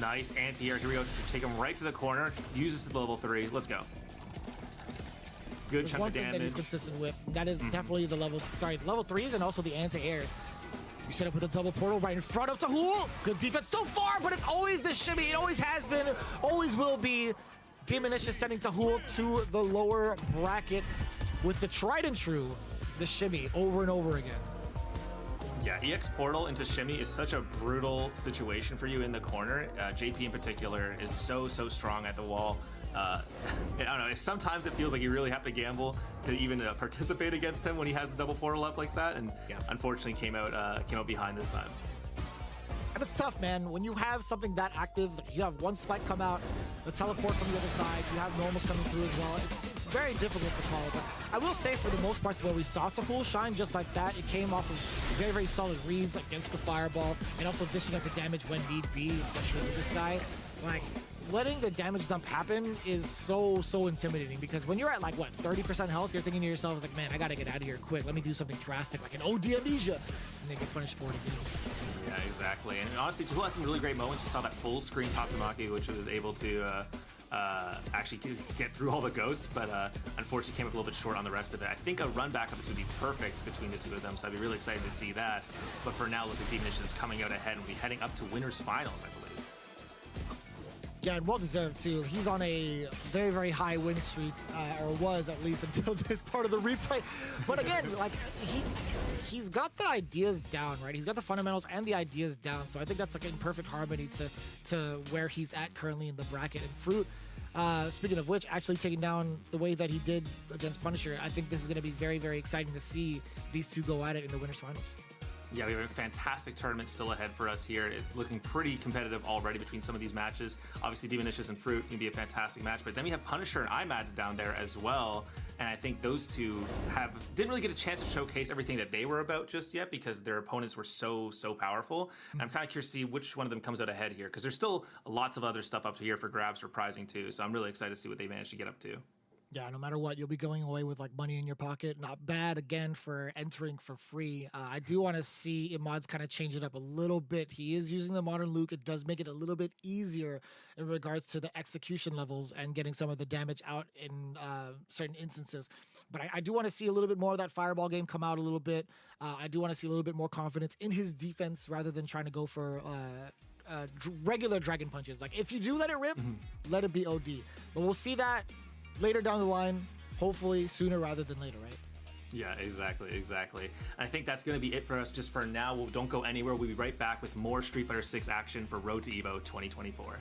nice anti-air. Here we go. Take him right to the corner. Uses the level 3. Let's go. Good There's chunk one of thing damage. that he's consistent with. That is definitely the level 3s and also the anti-airs. You set up with a double portal right in front of Tahul. Good defense so far, but it's always the shimmy. It always has been, always will be. Diminish is sending Tahul to the lower bracket with the tried and true, the shimmy over and over again. Yeah, EX Portal into Shimmy is such a brutal situation for you in the corner. JP in particular is so strong at the wall. I don't know, sometimes it feels like you really have to gamble to even participate against him when he has the double portal up like that, and unfortunately came out behind this time. And it's tough, man. When you have something that active, like you have one spike come out, the teleport from the other side, you have normals coming through as well. It's very difficult to call. But I will say, for the most part, where we saw Tahul shine just like that, it came off of very solid reads against the fireball, and also dishing out the damage when need be, especially with this guy. Like, letting the damage dump happen is so intimidating, because when you're at, like, what, 30% health, you're thinking to yourself, like, man, I gotta get out of here quick. Let me do something drastic, like an OD amnesia, and then get punished for it again. Yeah, exactly. And honestly, Tahul had some really great moments. We saw that full screen Tatsumaki, which was able to actually get through all the ghosts, but unfortunately came up a little bit short on the rest of it. I think a run back of this would be perfect between the two of them, so I'd be really excited to see that. But for now, looks like Demonish is coming out ahead and will be heading up to winners finals, I believe. Yeah, and well-deserved, too. He's on a very high win streak, or was at least until this part of the replay. But again, like, he's got the ideas down, right? He's got the fundamentals and the ideas down, so I think that's like in perfect harmony to where he's at currently in the bracket. And Fruit, speaking of which, actually taking down the way that he did against Punisher, I think this is going to be very exciting to see these two go at it in the winners finals. Yeah, we have a fantastic tournament still ahead for us here. It's looking pretty competitive already between some of these matches. Obviously, Demonicious and Fruit can be a fantastic match, but then we have Punisher and IMADS down there as well. And I think those two didn't really get a chance to showcase everything that they were about just yet, because their opponents were so powerful. And I'm kind of curious to see which one of them comes out ahead here, because there's still lots of other stuff up here for grabs for prizing too. So I'm really excited to see what they managed to get up to. Yeah, no matter what, you'll be going away with like money in your pocket. Not bad, again, for entering for free. I do want to see Imad's kind of change it up a little bit. He is using the Modern Luke. It does make it a little bit easier in regards to the execution levels and getting some of the damage out in certain instances. But I do want to see a little bit more of that fireball game come out a little bit. I do want to see a little bit more confidence in his defense rather than trying to go for regular dragon punches. Like, if you do let it rip, let it be OD. But we'll see that later down the line, hopefully sooner rather than later, right? Yeah, exactly. And I think that's going to be it for us just for now. Don't go anywhere. We'll be right back with more Street Fighter 6 action for Road to Evo 2024.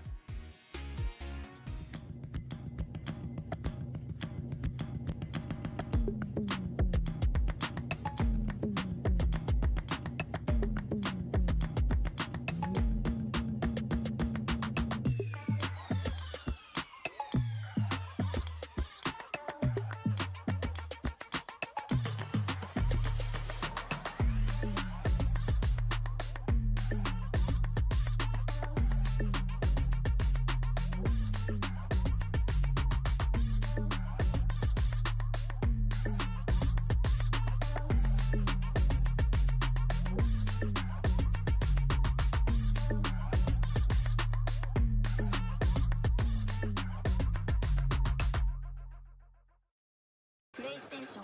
PlayStation.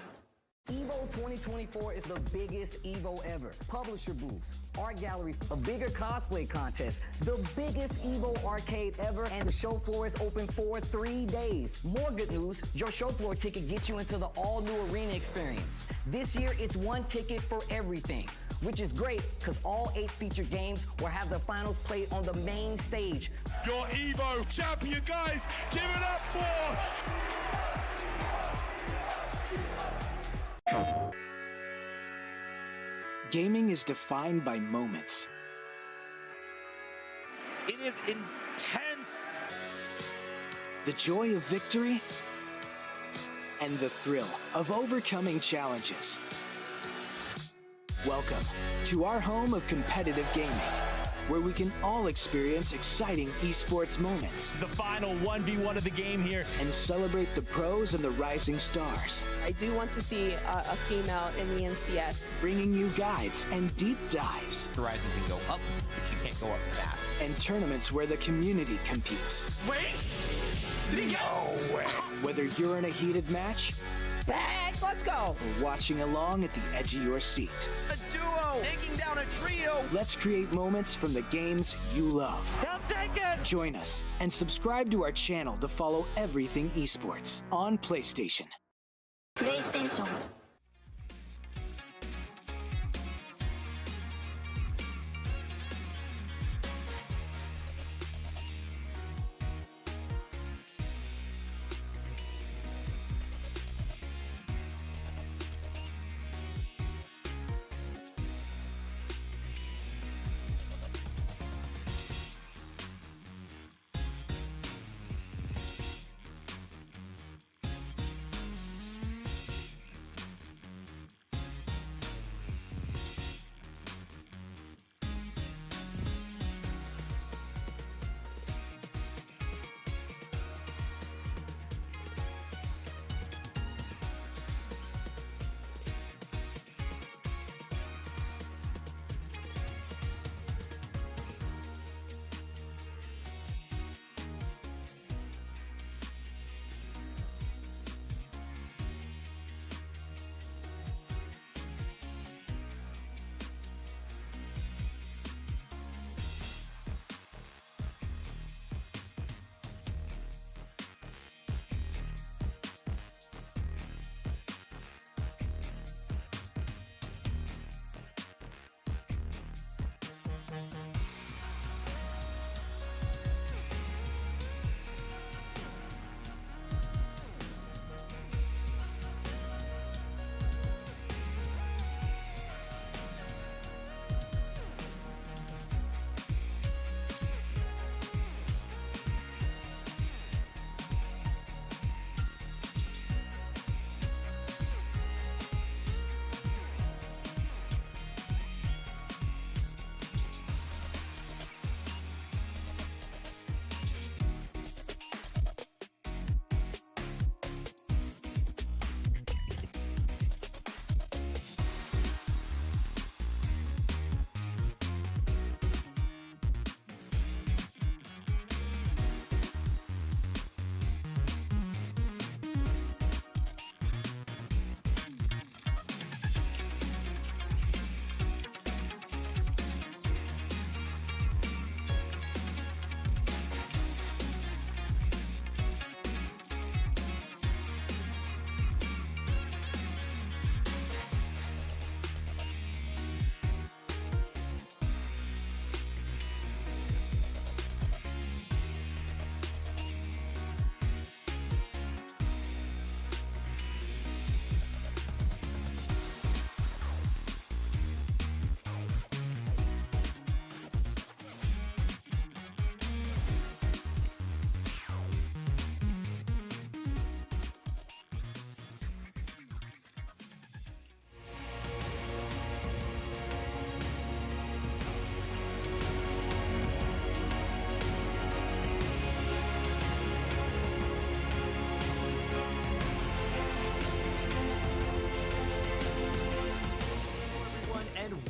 Evo 2024 is the biggest Evo ever. Publisher booths, art gallery, a bigger cosplay contest, the biggest Evo arcade ever, and the show floor is open for 3 days. More good news, your show floor ticket gets you into the all-new arena experience. This year, it's one ticket for everything, which is great because all 8 featured games will have the finals played on the main stage. Your Evo champion, guys, give it up for... Gaming is defined by moments. It is intense. The joy of victory and the thrill of overcoming challenges. Welcome to our home of competitive gaming, where we can all experience exciting esports moments. The final 1v1 of the game here. And celebrate the pros and the rising stars. I do want to see a female in the NCS. Bringing you guides and deep dives. Horizon can go up, but she can't go up fast. And tournaments where the community competes. Wait! Did he go? No way! Whether you're in a heated match, Back, let's go! or watching along at the edge of your seat. A duo taking down a trio! Let's create moments from the games you love. He'll take it! Join us and subscribe to our channel to follow everything esports on PlayStation. PlayStation.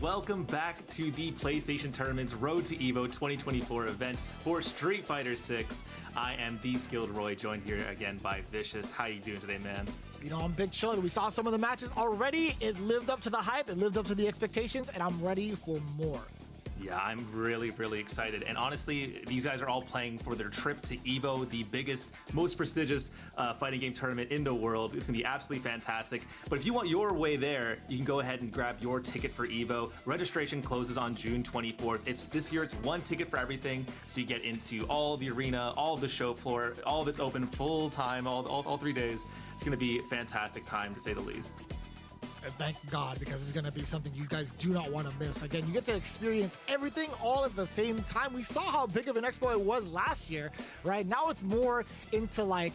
welcome back to the PlayStation Tournament's Road to Evo 2024 event for Street Fighter 6. I am the Skilled Roy, joined here again by Vicious. How you doing today, man? You know, I'm big chillin'. We saw some of the matches already. It lived up to the hype. It lived up to the expectations, and I'm ready for more. Yeah, I'm really excited. And honestly, these guys are all playing for their trip to Evo, the biggest, most prestigious fighting game tournament in the world. It's going to be absolutely fantastic. But if you want your way there, you can go ahead and grab your ticket for Evo. Registration closes on June 24th. This year, it's one ticket for everything. So you get into all the arena, all of the show floor, all of it's open full time, all 3 days. It's going to be a fantastic time, to say the least. And thank God, because it's going to be something you guys do not want to miss. Again, you get to experience everything all at the same time. We saw how big of an expo it was last year, right? Now it's more into like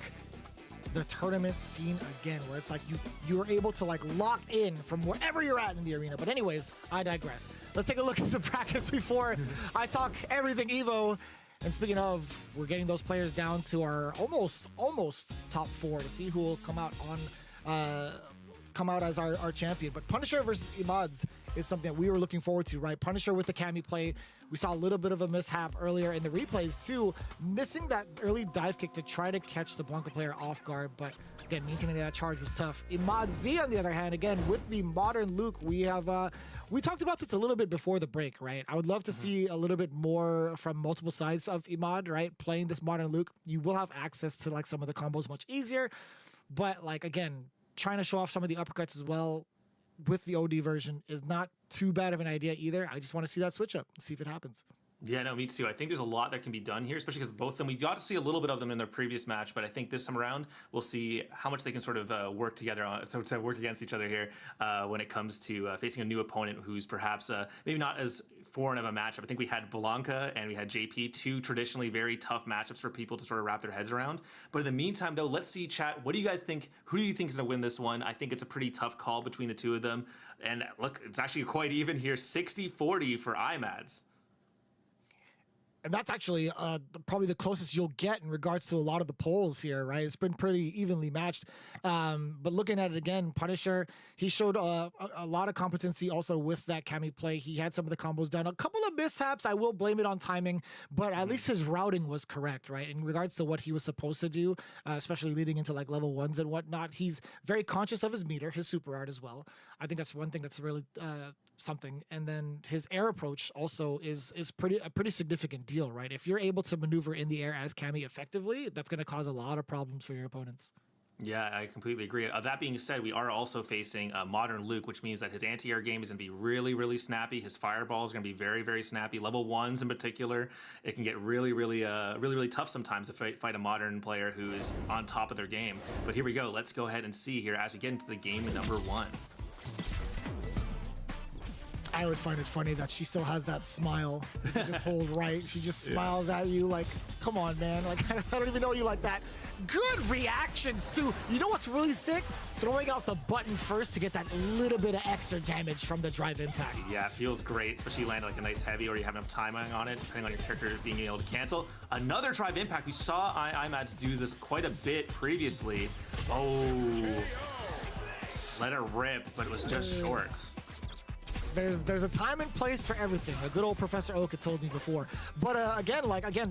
the tournament scene again, where it's like you are able to like lock in from wherever you're at in the arena. But anyways, I digress. Let's take a look at the brackets before I talk everything Evo. And speaking of, we're getting those players down to our almost top 4 to see who will come out as our champion. But Punisher versus Imads is something that we were looking forward to, right? Punisher with the Cammy play. We saw a little bit of a mishap earlier in the replays too, missing that early dive kick to try to catch the Blanca player off guard. But again, maintaining that charge was tough. Imad Z, on the other hand, again, with the modern Luke, we talked about this a little bit before the break, right? I would love to see a little bit more from multiple sides of Imad, right? Playing this modern Luke, you will have access to like some of the combos much easier. But like, again, trying to show off some of the uppercuts as well with the OD version is not too bad of an idea either. I just want to see that switch up and see if it happens. Yeah, no, me too. I think there's a lot that can be done here, especially because both of them, we got to see a little bit of them in their previous match, but I think this time around, we'll see how much they can sort of work together on, so to work against each other here when it comes to facing a new opponent who's perhaps maybe not as foreign of a matchup. I think we had Blanca and we had JP, two traditionally very tough matchups for people to sort of wrap their heads around. But in the meantime, though, let's see, chat, what do you guys think? Who do you think is going to win this one? I think it's a pretty tough call between the two of them. And look, it's actually quite even here, 60-40 for IMADs. And that's actually probably the closest you'll get in regards to a lot of the polls here, right? It's been pretty evenly matched. But looking at it again, Punisher, he showed a lot of competency also with that Cammy play. He had some of the combos done. A couple of mishaps, I will blame it on timing, but at least his routing was correct, right? In regards to what he was supposed to do, especially leading into like level 1s and whatnot. He's very conscious of his meter, his super art as well. I think that's one thing that's really something. And then his air approach also is a pretty significant deal, right? If you're able to maneuver in the air as Cammy effectively, that's going to cause a lot of problems for your opponents. Yeah, I completely agree. That being said, we are also facing modern Luke, which means that his anti-air game is going to be really snappy. His fireball is going to be very snappy. Level 1s in particular, it can get really tough sometimes to fight a modern player who is on top of their game. But here we go. Let's go ahead and see here as we get into the game number 1. I always find it funny that she still has that smile. You just hold right. She just smiles at you like, come on, man. Like, I don't even know you like that. Good reactions, too. You know what's really sick? Throwing out the button first to get that little bit of extra damage from the drive impact. Yeah, it feels great, especially you land like a nice heavy or you have enough timing on it, depending on your character being able to cancel. Another drive impact. We saw IMADs do this quite a bit previously. Oh, let it rip, but it was just short. There's a time and place for everything. A good old Professor Oak had told me before. But again,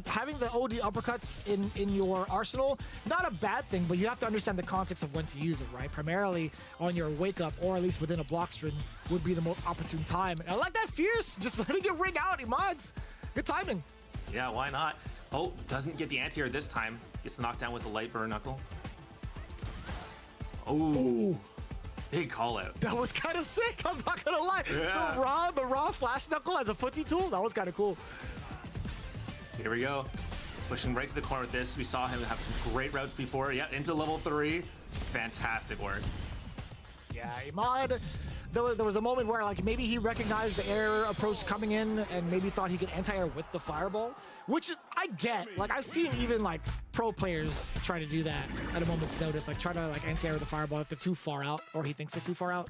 having the OD uppercuts in your arsenal, not a bad thing, but you have to understand the context of when to use it, right? Primarily on your wake up, or at least within a block string, would be the most opportune time. And I like that fierce, just letting it ring out, Imads. Good timing. Yeah, why not? Oh, doesn't get the anti-air this time. Gets the knockdown with the light burn knuckle. Oh. Ooh. Big call out. That was kind of sick, I'm not gonna lie. Yeah. The raw flash knuckle as a footsie tool, that was kind of cool. Here we go. Pushing right to the corner with this. We saw him have some great routes before. Yeah, into level 3. Fantastic work. Yeah, Imad, there was a moment where like maybe he recognized the air approach coming in and maybe thought he could anti-air with the fireball, which I get. Like I've seen even like pro players try to do that at a moment's notice, like try to like anti-air with the fireball if they're too far out or he thinks they're too far out.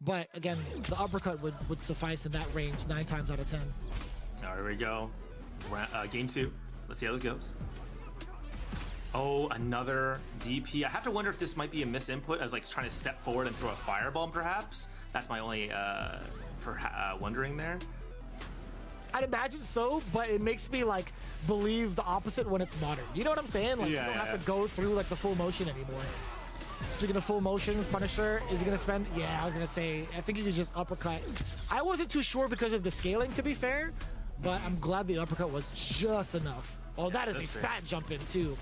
But again, the uppercut would suffice in that range 9 times out of 10. All right, here we go. Game 2. Let's see how this goes. Oh, another DP. I have to wonder if this might be a misinput. I was like trying to step forward and throw a fireball, perhaps. That's my only wondering there. I'd imagine so, but it makes me like believe the opposite when it's modern. You know what I'm saying? Like you don't have to go through like the full motion anymore. Speaking of full motions, Punisher, is he gonna spend? Yeah, I was gonna say, I think he could just uppercut. I wasn't too sure because of the scaling, to be fair, but I'm glad the uppercut was just enough. Oh, that is a fat jump in too.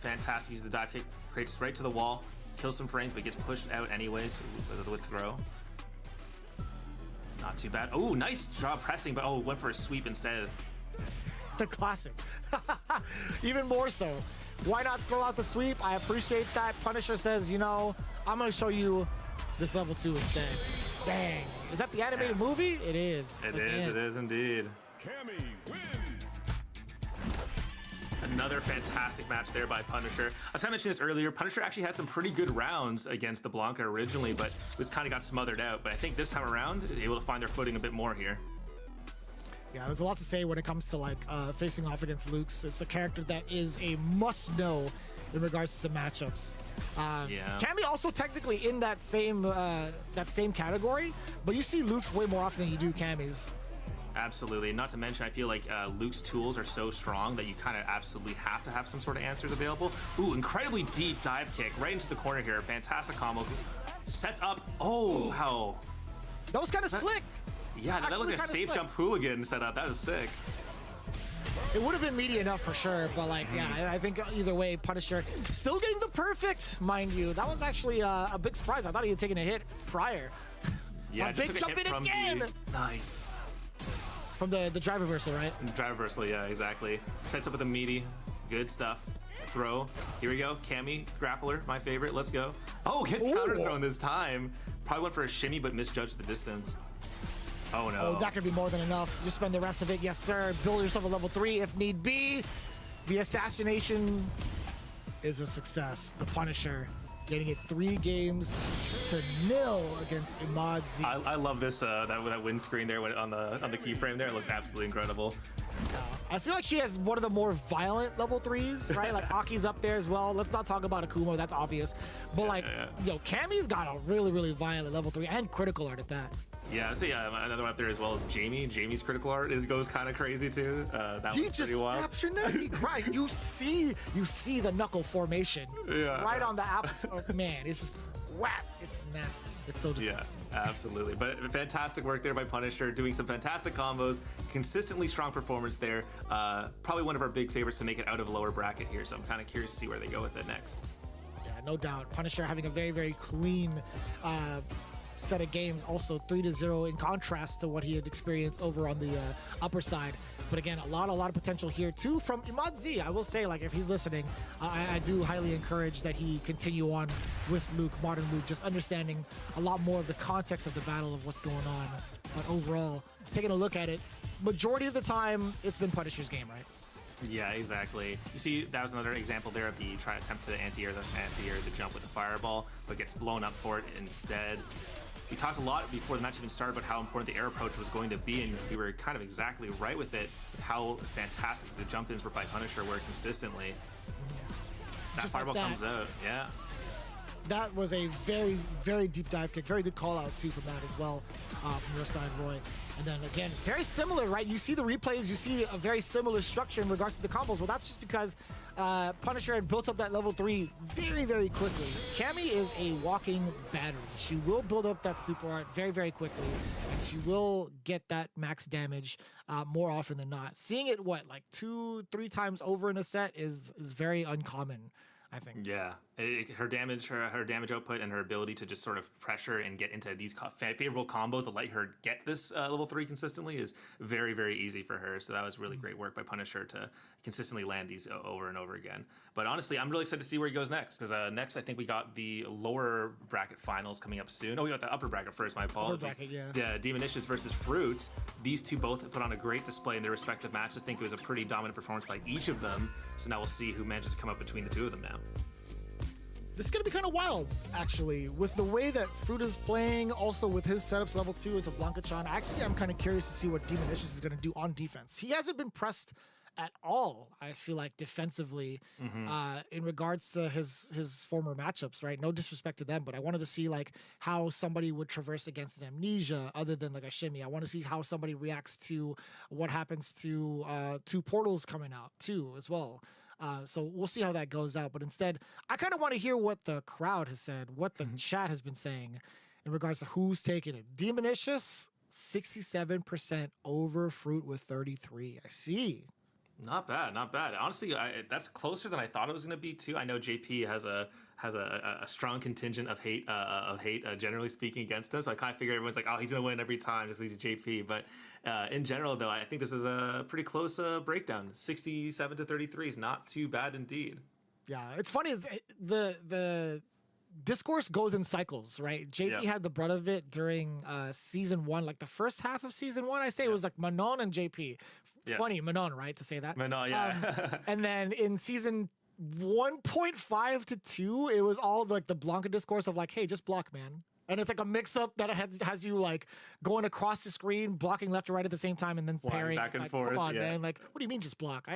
Fantastic. Use the dive kick, creates right to the wall, kills some frames, but gets pushed out anyways with throw. Not too bad. Oh, nice job pressing, but went for a sweep instead. The classic. Even more so. Why not throw out the sweep? I appreciate that. Punisher says, you know, I'm going to show you this level 2 instead. Bang. Is that the animated movie? It is. It is indeed. Cammy wins. Another fantastic match there by Punisher. I was kind of mentioning this earlier. Punisher actually had some pretty good rounds against the Blanca originally, but it was kind of got smothered out. But I think this time around, able to find their footing a bit more here. Yeah, there's a lot to say when it comes to like facing off against Luke's. It's a character that is a must-know in regards to some matchups. Cammy also technically in that same category, but you see Luke's way more often than you do Cammy's. Absolutely. Not to mention, I feel like Luke's tools are so strong that you kind of absolutely have to have some sort of answers available. Ooh, incredibly deep dive kick right into the corner here. Fantastic combo. Sets up. Oh, wow. That was kind of slick. Yeah, that looked like a safe jump hooligan setup. That was sick. It would have been meaty enough for sure, but like, yeah, I think either way, Punisher still getting the perfect, mind you. That was actually a big surprise. I thought he had taken a hit prior. Yeah, a big jump in again. Nice. From the drive reversal, right? Drive reversal, yeah, exactly. Sets up with a meaty. Good stuff. Throw. Here we go. Cammy, grappler, my favorite. Let's go. Oh, gets counter thrown this time. Probably went for a shimmy, but misjudged the distance. Oh, no. Oh, that could be more than enough. Just spend the rest of it. Yes, sir. Build yourself a level 3 if need be. The assassination is a success. The Punisher getting it 3 games to 0 against Imad Z. I love this that win screen there on the keyframe there. It looks absolutely incredible. I feel like she has one of the more violent level 3s, right? Like Aki's up there as well. Let's not talk about Akuma, that's obvious. But yo, Cammy's got a really, really violent level 3 and critical art at that. Yeah, so another one up there as well is Jamie. Jamie's critical art goes kind of crazy too. That he was just pretty wild. snaps your neck. Right, you see the knuckle formation right on the apple. Oh, man, it's just whap. It's nasty. It's so disgusting. Yeah, absolutely. But fantastic work there by Punisher, doing some fantastic combos. Consistently strong performance there. Probably one of our big favorites to make it out of lower bracket here. So I'm kind of curious to see where they go with it next. Yeah, no doubt. Punisher having a very, very clean set of games, also 3-0 in contrast to what he had experienced over on the upper side. But again, a lot of potential here too from Imad Z. I will say, like, if he's listening, I do highly encourage that he continue on with Luke, modern Luke, just understanding a lot more of the context of the battle of what's going on. But overall, taking a look at it, majority of the time, it's been Punisher's game, right? Yeah, exactly. You see, that was another example there of the attempt to anti-air the jump with the fireball, but gets blown up for it instead. We talked a lot before the match even started about how important the air approach was going to be, and we were kind of exactly right with it, with how fantastic the jump-ins were by Punisher were consistently. That fireball comes out, yeah. That was a very, very deep dive kick. Very good call out too from that as well, from your side, Roy. And then again, very similar, right? You see the replays, you see a very similar structure in regards to the combos. Well, that's just because Punisher had built up that level 3 very, very quickly. Cammy is a walking battery. She will build up that super art very, very quickly, and she will get that max damage more often than not. Seeing it, what, like 2-3 times over in a set is very uncommon, I think. Yeah, her damage output and her ability to just sort of pressure and get into these favorable combos that let her get this level 3 consistently is very, very easy for her. So that was really great work by Punisher to consistently land these over and over again. But honestly, I'm really excited to see where he goes next, because next I think we got the lower bracket finals coming up soon. Oh, we got the upper bracket first, my apologies. Upper bracket, yeah. Demonicious versus Fruit. These two both put on a great display in their respective matches. I think it was a pretty dominant performance by each of them. So now we'll see who manages to come up between the two of them now. This is going to be kind of wild, actually, with the way that Fruit is playing, also with his setups level 2 into Blanca-chan. Actually, I'm kind of curious to see what Demonicious is going to do on defense. He hasn't been pressed at all. I feel like defensively, in regards to his former matchups, right? No disrespect to them, but I wanted to see like how somebody would traverse against an Amnesia other than like a shimmy. I want to see how somebody reacts to what happens to two portals coming out too as well. So we'll see how that goes out. But instead, I kind of want to hear what the crowd has said, what the chat has been saying in regards to who's taking it. Demonicious, 67% over Fruit with 33. I see. Not bad, not bad. Honestly, that's closer than I thought it was going to be too. I know JP has a strong contingent of hate, generally speaking, against him. So I kind of figured everyone's like, oh, he's going to win every time just because he's JP. But in general, though, I think this is a pretty close breakdown. 67 to 33 is not too bad indeed. Yeah, it's funny. The discourse goes in cycles, right? JP had the brunt of it during season 1, like the first half of season 1. I say it was like Manon and JP. Funny, Manon, right, to say that. Manon, yeah. And then in season 1.5 to 2, it was all like the Blanca discourse of like, hey, just block, man. And it's like a mix-up that has you like going across the screen, blocking left or right at the same time, and then parrying back and like, forth. Come on, man! Like, what do you mean just block?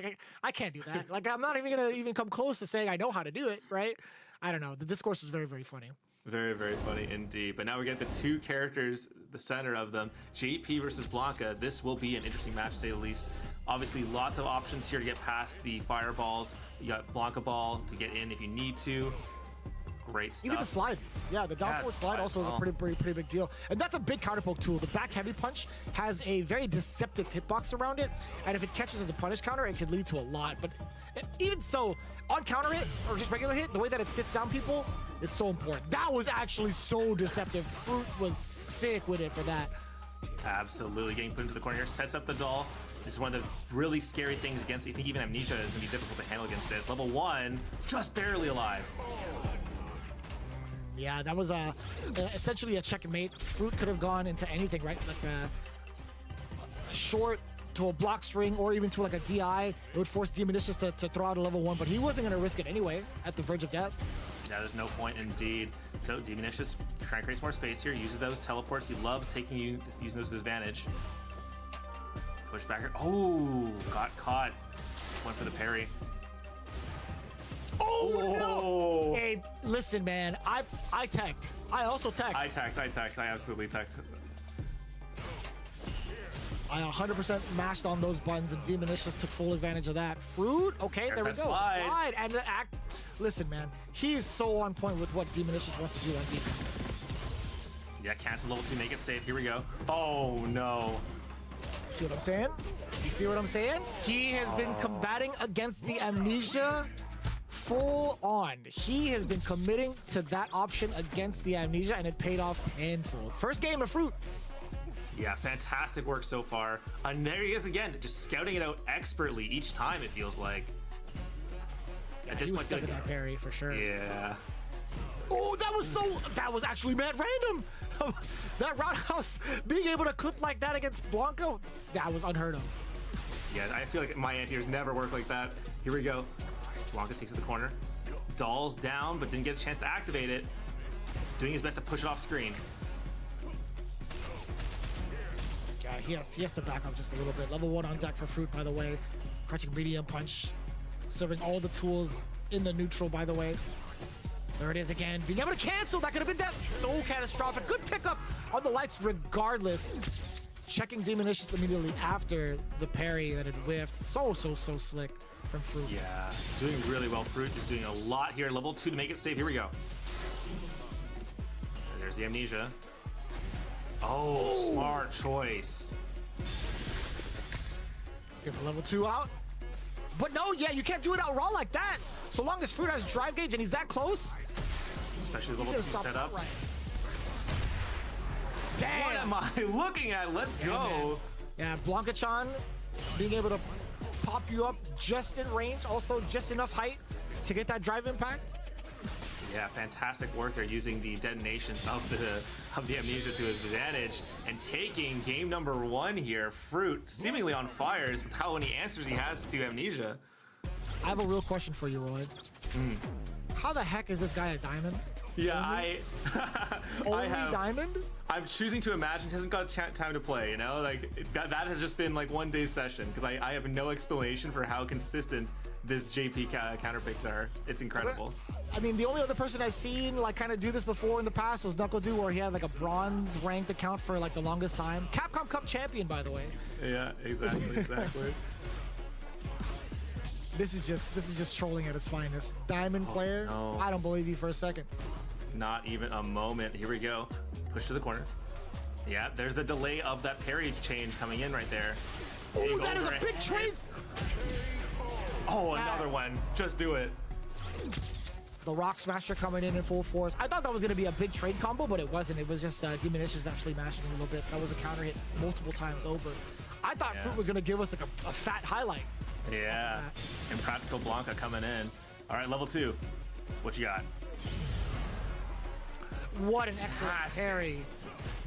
I can't do that. Like, I'm not even gonna come close to saying I know how to do it, right? I don't know. The discourse was very, very funny. Very, very funny indeed. But now we get the two characters, the center of them, JP versus Blanca. This will be an interesting match, to say the least. Obviously, lots of options here to get past the fireballs. You got Blanca ball to get in if you need to. Great stuff. Even the slide. Yeah, the down forward slide also is a pretty big deal. And that's a big counterpoke tool. The back heavy punch has a very deceptive hitbox around it. And if it catches as a punish counter, it could lead to a lot. But even so, on counter hit or just regular hit, the way that it sits down people is so important. That was actually so deceptive. Fruit was sick with it for that. Absolutely. Getting put into the corner here. Sets up the doll. This is one of the really scary things against. I think even Amnesia is going to be difficult to handle against this. Level 1, just barely alive. Yeah, that was essentially a checkmate. Fruit could have gone into anything, right? Like a short to a block string or even to like a DI. It would force Demonicious to throw out a level 1, but he wasn't going to risk it anyway at the verge of death. Yeah, there's no point indeed. So Demonicious trying to create some more space here. Uses those teleports. He loves using those to advantage. Push back here. Oh, got caught. Went for the parry. Oh, no! Hey, listen, man. I teched. I also teched. I teched. I absolutely teched. I 100% mashed on those buttons, and Demonicious took full advantage of that. Fruit, okay, there we go. Slide. And the act. Listen, man. He is so on point with what Demonicious wants to do on defense. Yeah, cancel level 2, make it safe. Here we go. Oh, no. See what I'm saying? You see what I'm saying? He has been combating against the Amnesia full on. He has been committing to that option against the Amnesia, and it paid off tenfold. First game of Fruit. Yeah, fantastic work so far. And there he is again, just scouting it out expertly each time, it feels like. Yeah, at this point, stuck in that parry for sure. Yeah. Oh, that was actually mad random. That roundhouse, being able to clip like that against Blanca, that was unheard of. Yeah, I feel like my anti-airs never work like that. Here we go. Blanca takes it to the corner. Doll's down, but didn't get a chance to activate it. Doing his best to push it off screen. Yeah, he has to back up just a little bit. Level 1 on deck for Fruit, by the way. Crouching medium punch. Serving all the tools in the neutral, by the way. There it is again. Being able to cancel, that could have been that. So catastrophic. Good pickup on the lights regardless. Checking Demonicious immediately after the parry that had whiffed. So slick from Fruit. Yeah, doing really well. Fruit is doing a lot here. Level 2 to make it safe. Here we go. And there's the Amnesia. Oh, smart choice. Get the level 2 out. But no, yeah, you can't do it out raw like that. So long as Fruit has drive gauge and he's that close. Especially level 2 setup. Right. Damn. What am I looking at? Let's go. Yeah, Blanca-chan being able to pop you up just in range, also just enough height to get that drive impact. Yeah, fantastic work there using the detonations of the Amnesia to his advantage and taking game number 1 here. Fruit seemingly on fire with how many answers he has to Amnesia. I have a real question for you, Roy. How the heck is this guy a diamond? Yeah, I Only have. Diamond? I'm choosing to imagine he hasn't got time to play, you know? Like, that has just been like one day's session, because I have no explanation for how consistent this JP counter picks are. It's incredible. I mean, the only other person I've seen like kind of do this before in the past was NuckleDo, where he had like a bronze ranked account for like the longest time. Capcom Cup champion, by the way. Yeah, exactly. This is just trolling at its finest. Diamond player, no. I don't believe you for a second. Not even a moment. Here we go. Push to the corner. Yeah, there's the delay of that parry change coming in right there. Oh, that is a big trade. Oh, another one. Just do it. The Rock Smasher coming in full force. I thought that was going to be a big trade combo, but it wasn't. It was just Demonicious actually mashing a little bit. That was a counter hit multiple times over. I thought Fruit was going to give us like a fat highlight. Yeah. And Practical Blanca coming in. All right, level 2. What you got? What an excellent parry.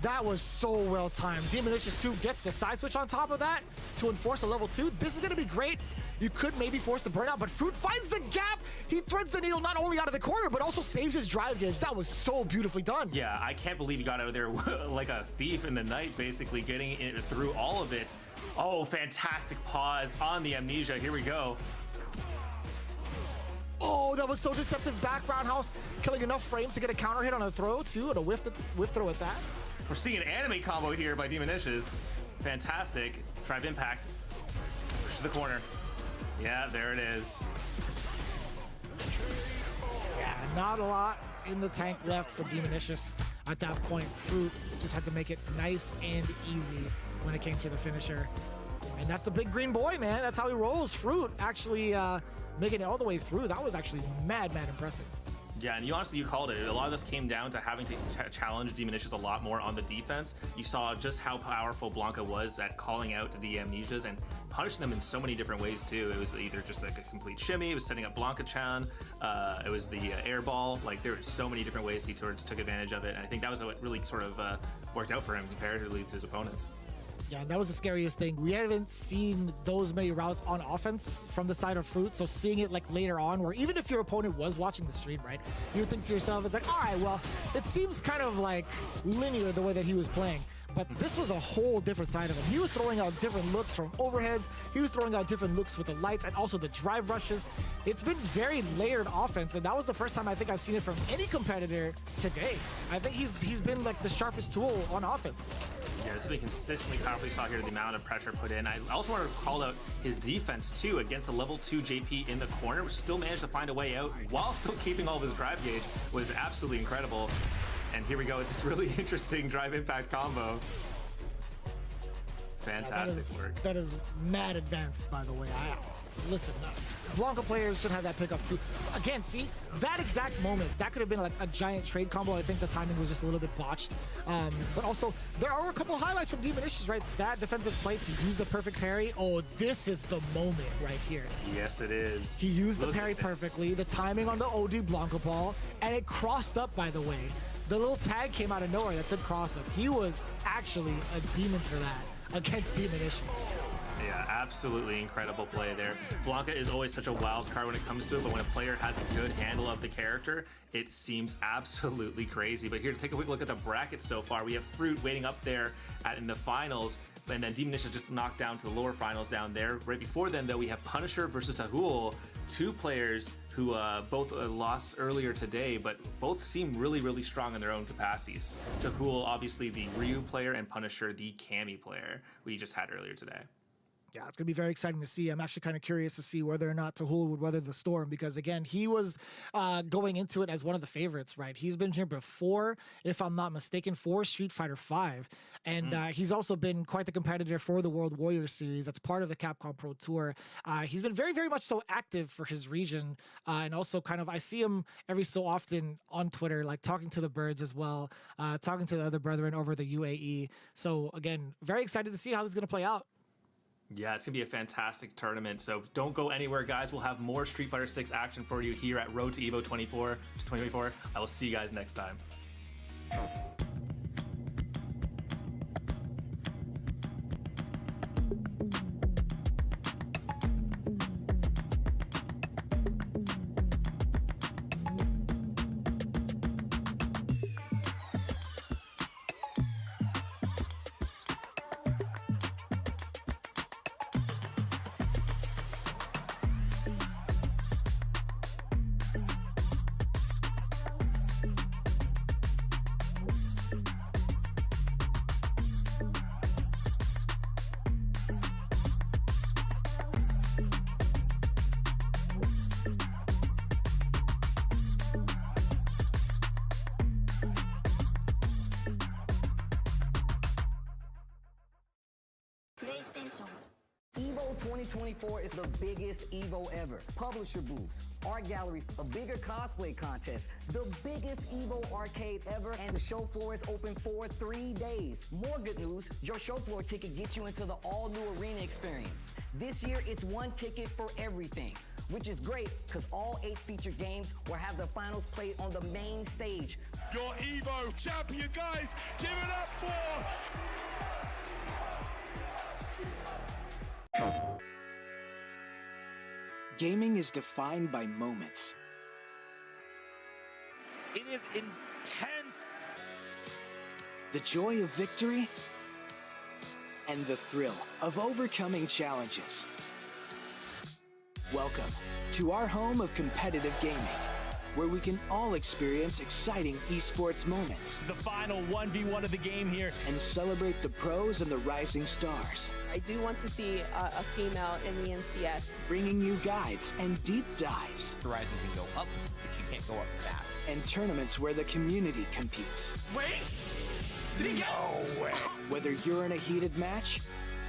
That was so well timed. Demonicious 2 gets the side switch on top of that to enforce a level 2. This is going to be great. You could maybe force the burnout, but Fruit finds the gap. He threads the needle not only out of the corner, but also saves his drive gauge. That was so beautifully done. Yeah, I can't believe he got out of there like a thief in the night, basically getting it through all of it. Oh, fantastic pause on the Amnesia. Here we go. Oh, that was so deceptive. Back roundhouse, killing enough frames to get a counter hit on a throw, too, and a whiff throw at that. We're seeing an anime combo here by Demonicious. Fantastic. Drive impact. Push to the corner. Yeah, there it is. Yeah, not a lot in the tank left for Demonicious at that point. Fruit just had to make it nice and easy when it came to the finisher. And that's the big green boy, man. That's how he rolls. Fruit actually making it all the way through. That was actually mad impressive. Yeah, and you called it. A lot of this came down to having to challenge Demonicious a lot more on the defense. You saw just how powerful Blanca was at calling out the Amnesias and punishing them in so many different ways too. It was either just like a complete shimmy, it was setting up Blanca-chan, it was the air ball. Like there were so many different ways he took advantage of it. And I think that was what really sort of worked out for him comparatively to his opponents. Yeah, that was the scariest thing. We haven't seen those many routes on offense from the side of Fruit, so seeing it like later on, where even if your opponent was watching the stream, right, you would think to yourself, it's like, all right, well, it seems kind of like linear the way that he was playing. But this was a whole different side of him. He was throwing out different looks from overheads. He was throwing out different looks with the lights and also the drive rushes. It's been very layered offense, and that was the first time I think I've seen it from any competitor today. I think he's been like the sharpest tool on offense. Yeah, this has been consistently powerful. You saw here the amount of pressure put in. I also want to call out his defense too against the level 2 JP in the corner, which still managed to find a way out while still keeping all of his drive gauge. Was absolutely incredible. And here we go with this really interesting drive impact combo. Fantastic work. That is mad advanced, by the way. Listen, Blanca players should have that pickup too. Again, see, that exact moment, that could have been like a giant trade combo. I think the timing was just a little bit botched. But also, there are a couple of highlights from Demonicious, right? That defensive play to use the perfect parry. Oh, this is the moment right here. Yes, it is. He used the parry perfectly, the timing on the OD Blanca ball, and it crossed up, by the way. The little tag came out of nowhere that said cross up. He was actually a demon for that against Demonicious. Yeah, absolutely incredible play there. Blanca is always such a wild card when it comes to it, but when a player has a good handle of the character, it seems absolutely crazy. But here to take a quick look at the bracket so far, we have Fruit waiting up there in the finals, and then Demonicious just knocked down to the lower finals down there. Right before then, though, we have Punisher versus Tahul, two players who both lost earlier today, but both seem really, really strong in their own capacities. Tahul, obviously the Ryu player, and Punisher, the Cammy player we just had earlier today. Yeah, it's going to be very exciting to see. I'm actually kind of curious to see whether or not Tahul would weather the storm, because, again, he was going into it as one of the favorites, right? He's been here before, if I'm not mistaken, for Street Fighter V. And he's also been quite the competitor for the World Warriors series. That's part of the Capcom Pro Tour. He's been very, very much so active for his region. And also kind of, I see him every so often on Twitter, like talking to the birds as well, talking to the other brethren over the UAE. So, again, very excited to see how this is going to play out. Yeah, it's going to be a fantastic tournament, so don't go anywhere, guys. We'll have more Street Fighter 6 action for you here at Road to Evo 2024. I will see you guys next time. PlayStation. Evo 2024 is the biggest Evo ever. Publisher booths, art gallery, a bigger cosplay contest, the biggest Evo arcade ever, and the show floor is open for 3 days. More good news, your show floor ticket gets you into the all-new arena experience. This year, it's one ticket for everything, which is great because all 8 featured games will have the finals played on the main stage. Your Evo champion, guys. Give it up for... Gaming is defined by moments. It is intense. The joy of victory and the thrill of overcoming challenges. Welcome to our home of competitive gaming, where we can all experience exciting esports moments The final 1v1 of the game here. and celebrate the pros and the rising stars, I do want to see a female in the NCS. bringing you guides and deep dives Horizon can go up, but she can't go up fast. and tournaments where the community competes. Wait! Did he get... No way! Whether you're in a heated match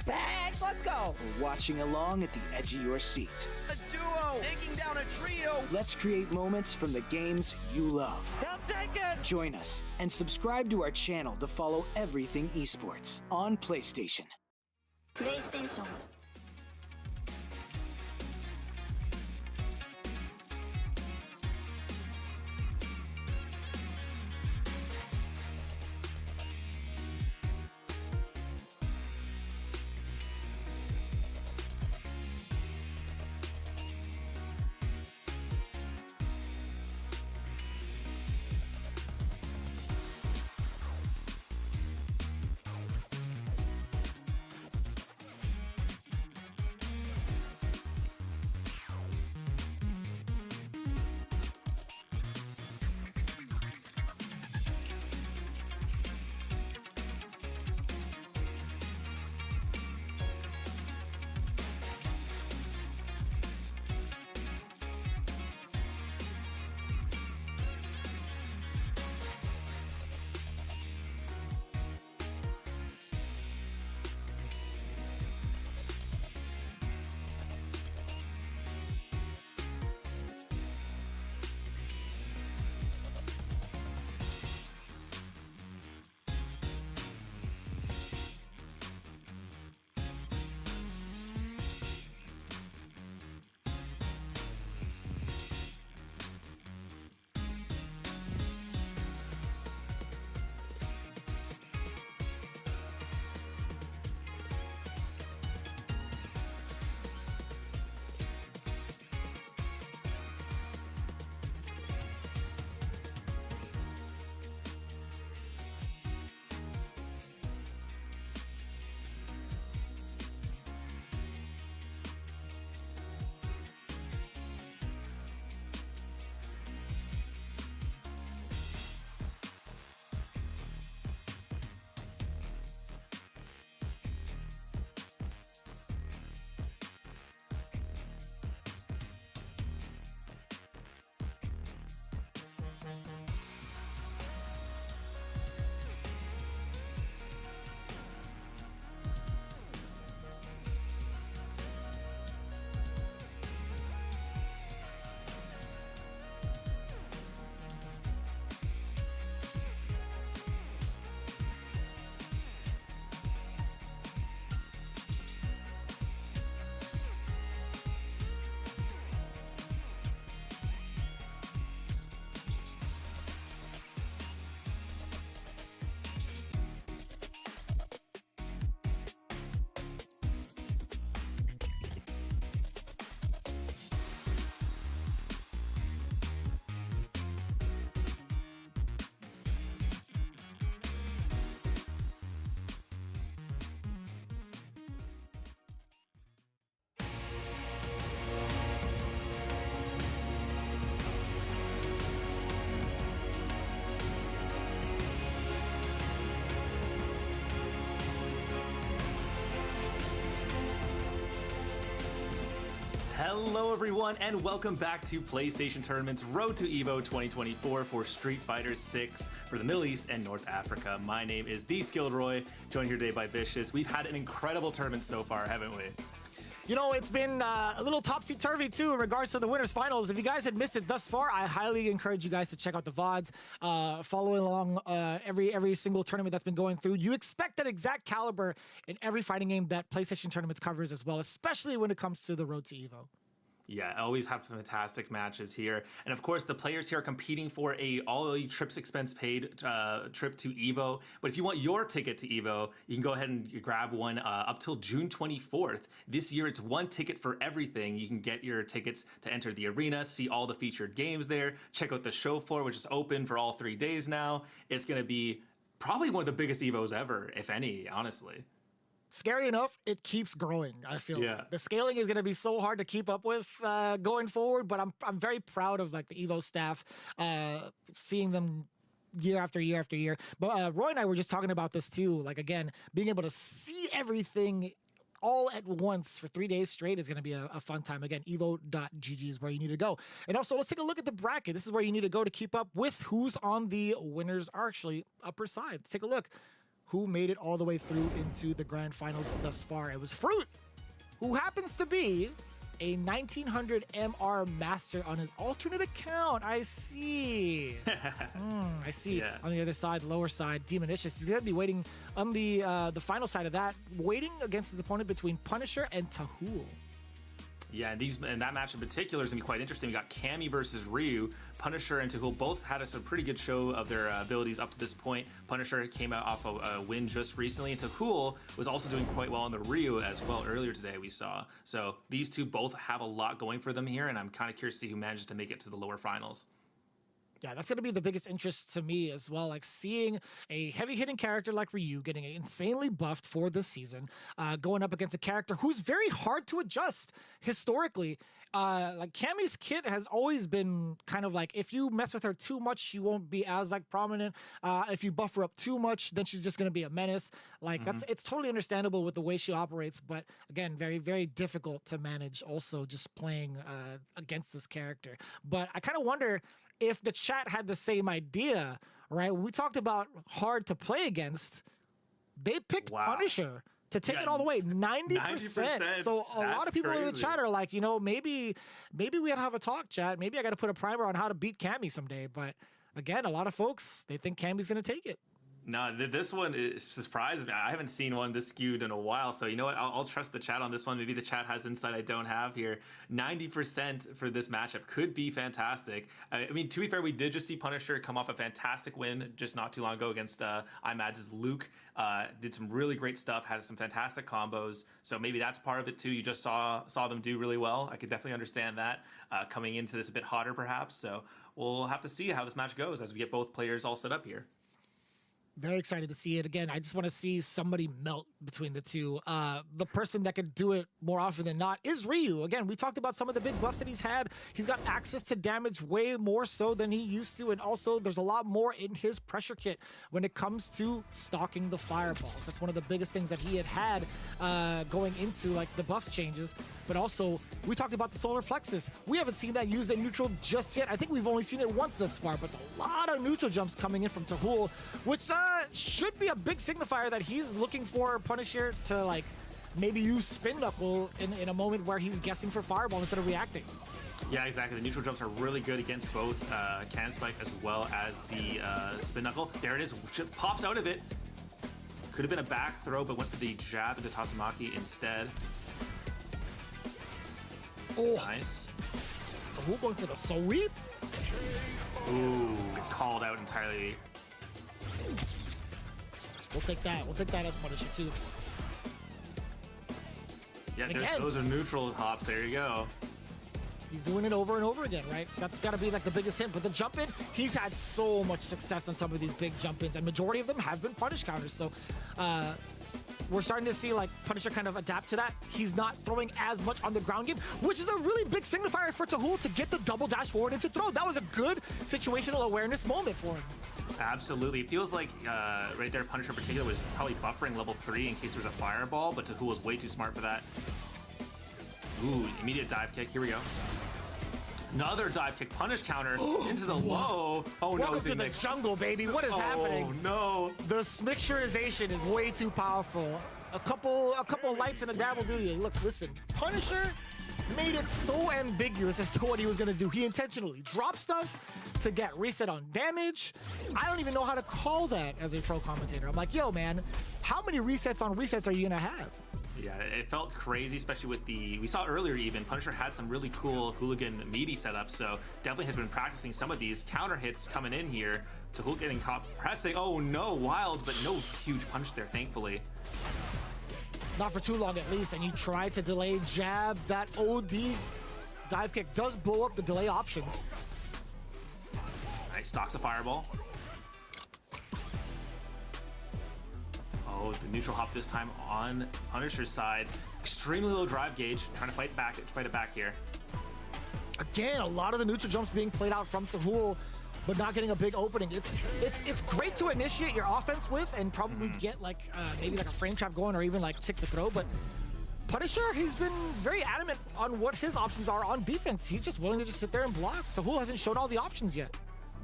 Back, let's go. or watching along at the edge of your seat, A duo taking down a trio. let's create moments from the games you love. He'll take it. Join us and subscribe to our channel to follow everything esports on PlayStation. PlayStation. Hello everyone and welcome back to PlayStation Tournament's Road to Evo 2024 for Street Fighter 6 for the Middle East and North Africa. My name is The Skilled Roy, joined here today by Vicious. We've had an incredible tournament so far, haven't we? You know, it's been a little topsy-turvy, too, in regards to the winners' finals. If you guys had missed it thus far, I highly encourage you guys to check out the VODs, follow along every single tournament that's been going through. You expect that exact caliber in every fighting game that PlayStation Tournaments covers as well, especially when it comes to the Road to Evo. Yeah, always have fantastic matches here. And of course, the players here are competing for a all trips expense paid trip to Evo. But if you want your ticket to Evo, you can go ahead and grab one up till June 24th. This year, it's one ticket for everything. You can get your tickets to enter the arena, see all the featured games there, check out the show floor, which is open for all 3 days now. It's going to be probably one of the biggest Evos ever, if any, honestly. Scary enough, it keeps growing, I feel. Yeah. The scaling is going to be so hard to keep up with going forward, but I'm very proud of like the Evo staff, seeing them year after year after year. But Roy and I were just talking about this too. Like, again, being able to see everything all at once for 3 days straight is going to be a fun time. Again, evo.gg is where you need to go. And also, let's take a look at the bracket. This is where you need to go to keep up with who's on the winners, actually upper side. Let's take a look. Who made it all the way through into the grand finals thus far? It was Fruit, who happens to be a 1900 MR master on his alternate account. I see. I see. Yeah. On the other side, lower side, Demonicious. He's going to be waiting on the final side of that, waiting against his opponent between Punisher and Tahul. Yeah, and that match in particular is going to be quite interesting. We got Cammy versus Ryu. Punisher and Tahul both had a pretty good show of their abilities up to this point. Punisher came out off a win just recently, and Tahul was also doing quite well on the Ryu as well earlier today, we saw. So these two both have a lot going for them here, and I'm kind of curious to see who manages to make it to the lower finals. Yeah, that's going to be the biggest interest to me as well. Like seeing a heavy-hitting character like Ryu getting insanely buffed for this season, going up against a character who's very hard to adjust historically. Like Cammy's kit has always been kind of like, if you mess with her too much, she won't be as like prominent. If you buff her up too much, then she's just going to be a menace. Like it's totally understandable with the way she operates, but again, very, very difficult to manage also just playing against this character. But I kind of wonder if the chat had the same idea, right? When we talked about hard to play against, they picked Punisher to take it all the way, 90%. So a lot of people in the chat are like, you know, maybe we gotta have a talk, chat. Maybe I gotta put a primer on how to beat Cammy someday. But again, a lot of folks, they think Cammy's gonna take it. No, this one is surprised me. I haven't seen one this skewed in a while, so you know what? I'll trust the chat on this one. Maybe the chat has insight I don't have here. 90% for this matchup could be fantastic. I mean, to be fair, we did just see Punisher come off a fantastic win just not too long ago against iMads' Luke. Did some really great stuff, had some fantastic combos, so maybe that's part of it too. You just saw them do really well. I could definitely understand that coming into this a bit hotter perhaps, so we'll have to see how this match goes as we get both players all set up here. Very excited to see it. Again, I just want to see somebody melt between the two. The person that could do it more often than not is Ryu. Again, we talked about some of the big buffs that he's had. He's got access to damage way more so than he used to, and also there's a lot more in his pressure kit when it comes to stalking the fireballs. That's one of the biggest things that he had going into like the buffs changes. But also, we talked about the solar plexus. We haven't seen that used in neutral just yet. I think we've only seen it once thus far, but a lot of neutral jumps coming in from Tahul, which should be a big signifier that he's looking for Punisher to like maybe use spin knuckle in a moment where he's guessing for fireball instead of reacting. Yeah, exactly. The neutral jumps are really good against both Cannon Spike as well as the spin knuckle. There it is. Just pops out of it. Could have been a back throw, but went for the jab into Tatsumaki instead. Oh, nice. Tahul going for the sweep. Ooh, it's called out entirely. We'll take that. We'll take that as Punisher too. Yeah, those are neutral hops. There you go. He's doing it over and over again, right? That's got to be like the biggest hint. But the jump in, he's had so much success on some of these big jump ins, and majority of them have been punish counters. So we're starting to see like Punisher kind of adapt to that. He's not throwing as much on the ground game, which is a really big signifier for Tahul to get the double dash forward into throw. That was a good situational awareness moment for him. Absolutely. It feels like right there, Punisher in particular was probably buffering level 3 in case there was a fireball, but Tahul was way too smart for that. Ooh, immediate dive kick. Here we go. Another dive kick, punish counter into the low. Oh no, Welcome it's to the jungle, baby. What is happening? Oh no. The smixturization is way too powerful. A couple lights and a dab will do you. Look, listen, Punisher made it so ambiguous as to what he was gonna do. He intentionally dropped stuff to get reset on damage. I don't even know how to call that as a pro commentator. I'm like, yo, man, how many resets on resets are you gonna have? Yeah, it felt crazy, especially with we saw earlier even, Punisher had some really cool hooligan meaty setups, so definitely has been practicing some of these counter hits coming in here to Hooligan getting caught pressing. Oh no, wild, but no huge punch there, thankfully. Not for too long at least, and he tried to delay jab. That OD dive kick does blow up the delay options. Nice, stocks a fireball. Oh, the neutral hop this time on Punisher's side. Extremely low drive gauge, trying to fight it back here. Again, a lot of the neutral jumps being played out from Tahul, but not getting a big opening. It's great to initiate your offense with and probably get like maybe like a frame trap going or even like tick the throw, but Punisher, he's been very adamant on what his options are on defense. He's just willing to just sit there and block. Tahul hasn't shown all the options yet.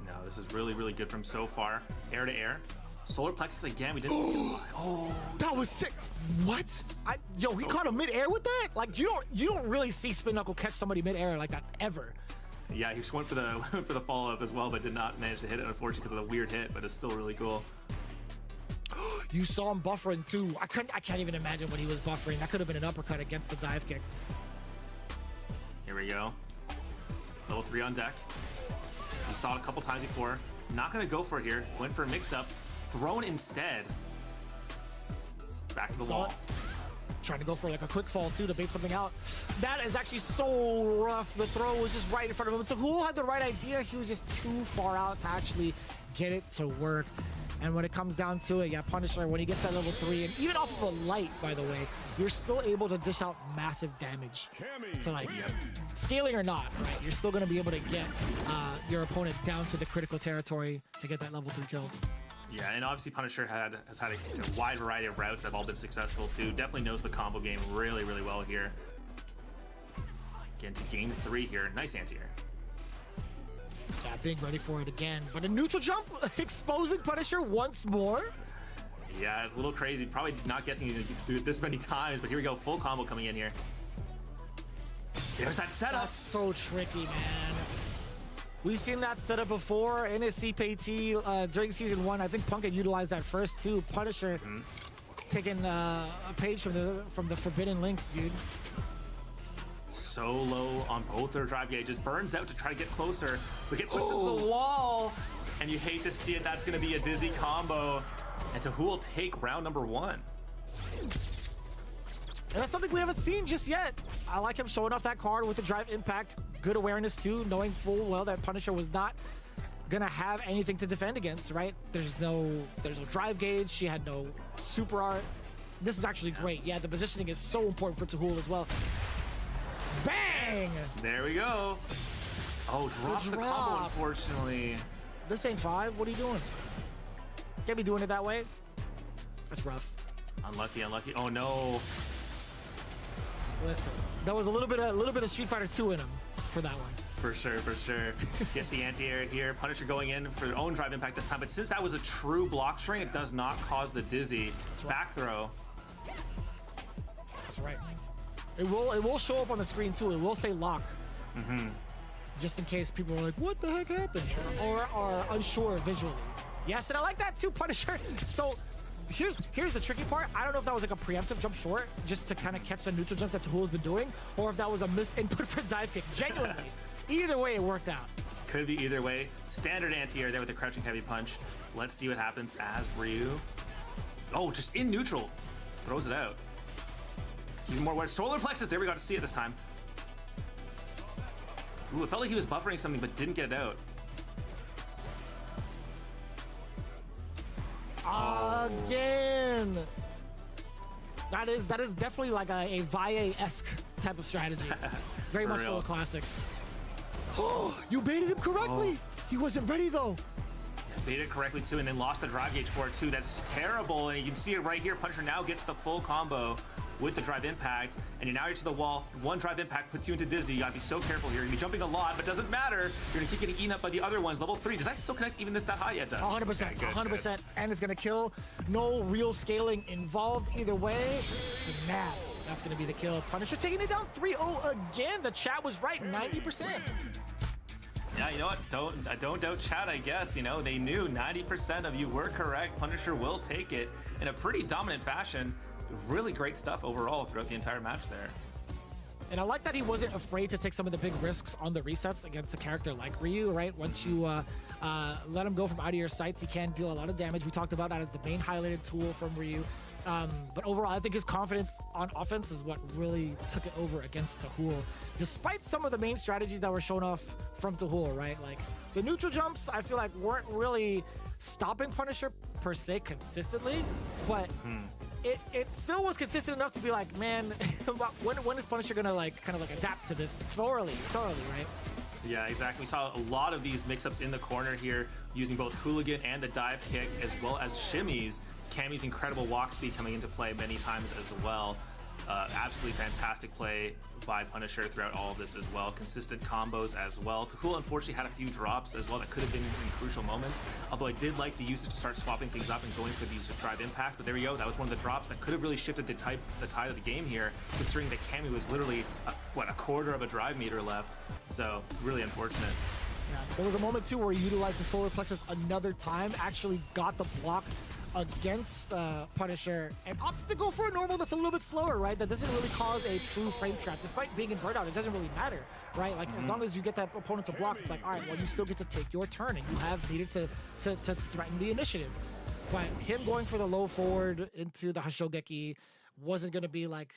No, this is really, really good from so far. Air to air. Solar plexus again, we didn't see it. Oh, that was sick. What? Yo, he caught him mid-air with that? Like you don't really see Spin Knuckle catch somebody mid-air like that ever. Yeah, he just went for the follow-up as well, but did not manage to hit it, unfortunately, because of the weird hit, but it's still really cool. You saw him buffering too. I can't even imagine what he was buffering. That could have been an uppercut against the dive kick. Here we go. Level 3 on deck. We saw it a couple times before. Not gonna go for it here. Went for a mix-up. Thrown instead. Back to the wall. Trying to go for like a quick fall too to bait something out. That is actually so rough. The throw was just right in front of him. Tahul had the right idea. He was just too far out to actually get it to work. And when it comes down to it, yeah, Punisher, when he gets that level 3, and even off of a light, by the way, you're still able to dish out massive damage to like scaling or not, right? You're still going to be able to get your opponent down to the critical territory to get that level 3 kill. Yeah, and obviously Punisher has had a wide variety of routes that have all been successful too. Definitely knows the combo game really, really well here. Get into game 3 here. Nice anti-air. Yeah, being ready for it again. But a neutral jump exposing Punisher once more. Yeah, it's a little crazy. Probably not guessing he's gonna do it this many times, but here we go. Full combo coming in here. There's that setup. That's so tricky, man. We've seen that setup before in his CPT during season 1. I think Punk had utilized that first too. Punisher taking a page from the Forbidden Links, dude. So low on both their drive gauges. Burns out to try to get closer, but get pushed into the wall. And you hate to see it. That's going to be a dizzy combo. And Tahul will take round number 1. And that's something we haven't seen just yet. I like him showing off that card with the drive impact. Good awareness too, knowing full well that Punisher was not gonna have anything to defend against, right? There's no drive gauge. She had no super art. This is actually great. Yeah, the positioning is so important for Tahul as well. Bang! There we go. Oh, drop the combo, unfortunately. This ain't 5. What are you doing? Can't be doing it that way. That's rough. Unlucky, unlucky. Oh no. Listen, that was a little bit of Street Fighter 2 in him for that one. For sure, for sure. Gets the anti-air here. Punisher going in for their own drive impact this time, but since that was a true block string, it does not cause the dizzy. Back throw. That's right. It will show up on the screen too. It will say lock. Just in case people are like, what the heck happened? Or are unsure visually. Yes, and I like that too, Punisher. So here's the tricky part. I don't know if that was like a preemptive jump short just to kind of catch the neutral jumps that Tahul's been doing, or if that was a missed input for dive kick. Genuinely. Either way, it worked out. Could be either way. Standard anti-air there with the crouching heavy punch. Let's see what happens as Ryu. Oh, just in neutral. Throws it out. Even more wide. Solar plexus. There we go to see it this time. Ooh, it felt like he was buffering something but didn't get it out. Again. That is definitely like a Valle-esque type of strategy. Very much so a classic. Oh, you baited him correctly. He wasn't ready though. Yeah, baited correctly too, and then lost the drive gauge for it too. That's terrible, and you can see it right here. Punisher now gets the full combo. with the drive impact, and now you're to the wall. One drive impact puts you into dizzy. You gotta be so careful here. You're gonna be jumping a lot, but it doesn't matter. You're gonna keep getting eaten up by the other ones. Level 3, does that still connect even if that high yet does? 100%, Okay, good, 100%, and it's gonna kill. No real scaling involved either way. Snap. That's gonna be the kill. Punisher taking it down 3-0 again. The chat was right, 90%. Yeah, you know what? Don't doubt chat, I guess. You know, they knew 90% of you were correct. Punisher will take it in a pretty dominant fashion. Really great stuff overall throughout the entire match there. And I like that he wasn't afraid to take some of the big risks on the resets against a character like Ryu, right? Once you let him go from out of your sights, he can deal a lot of damage. We talked about that as the main highlighted tool from Ryu. But overall, I think his confidence on offense is what really took it over against Tahul. Despite some of the main strategies that were shown off from Tahul, right? Like the neutral jumps, I feel like weren't really stopping Punisher per se consistently, but it still was consistent enough to be like, man, when is Punisher gonna like kind of like adapt to this thoroughly, right? Yeah, exactly. We saw a lot of these mix-ups in the corner here, using both Hooligan and the dive kick, as well as shimmies. Cammy's incredible walk speed coming into play many times as well. Absolutely fantastic play by Punisher throughout all of this as well. Consistent combos as well. Tahul unfortunately had a few drops as well that could have been in crucial moments. Although I did like the usage to start swapping things up and going for these drive impact. But there we go. That was one of the drops that could have really shifted the tide of the game here, considering that Cammy was literally a quarter of a drive meter left. So really unfortunate. Yeah, there was a moment too where he utilized the solar plexus another time, actually got the block against Punisher, and opts to go for a normal that's a little bit slower, right? That doesn't really cause a true frame trap. Despite being in burnout, it doesn't really matter, right? Like, as long as you get that opponent to block, it's like, all right, well, you still get to take your turn, and you have needed to threaten the initiative. But him going for the low forward into the Hashogeki wasn't going to be, like,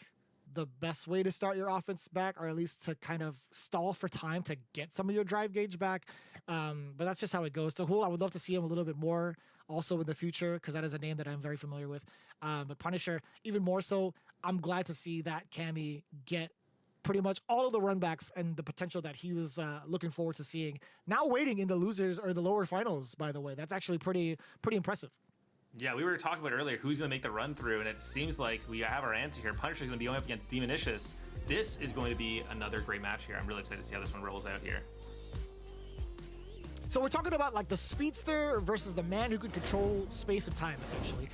the best way to start your offense back, or at least to kind of stall for time to get some of your drive gauge back. But that's just how it goes. Tahul, I would love to see him a little bit more also in the future, because that is a name that I'm very familiar with. But Punisher, even more so, I'm glad to see that Cammy get pretty much all of the runbacks and the potential that he was looking forward to seeing. Now waiting in the losers or the lower finals, by the way. That's actually pretty impressive. Yeah, we were talking about earlier who's going to make the run through, and it seems like we have our answer here. Punisher's going to be going up against Demonicious. This is going to be another great match here. I'm really excited to see how this one rolls out here. So we're talking about like the speedster versus the man who could control space and time, essentially.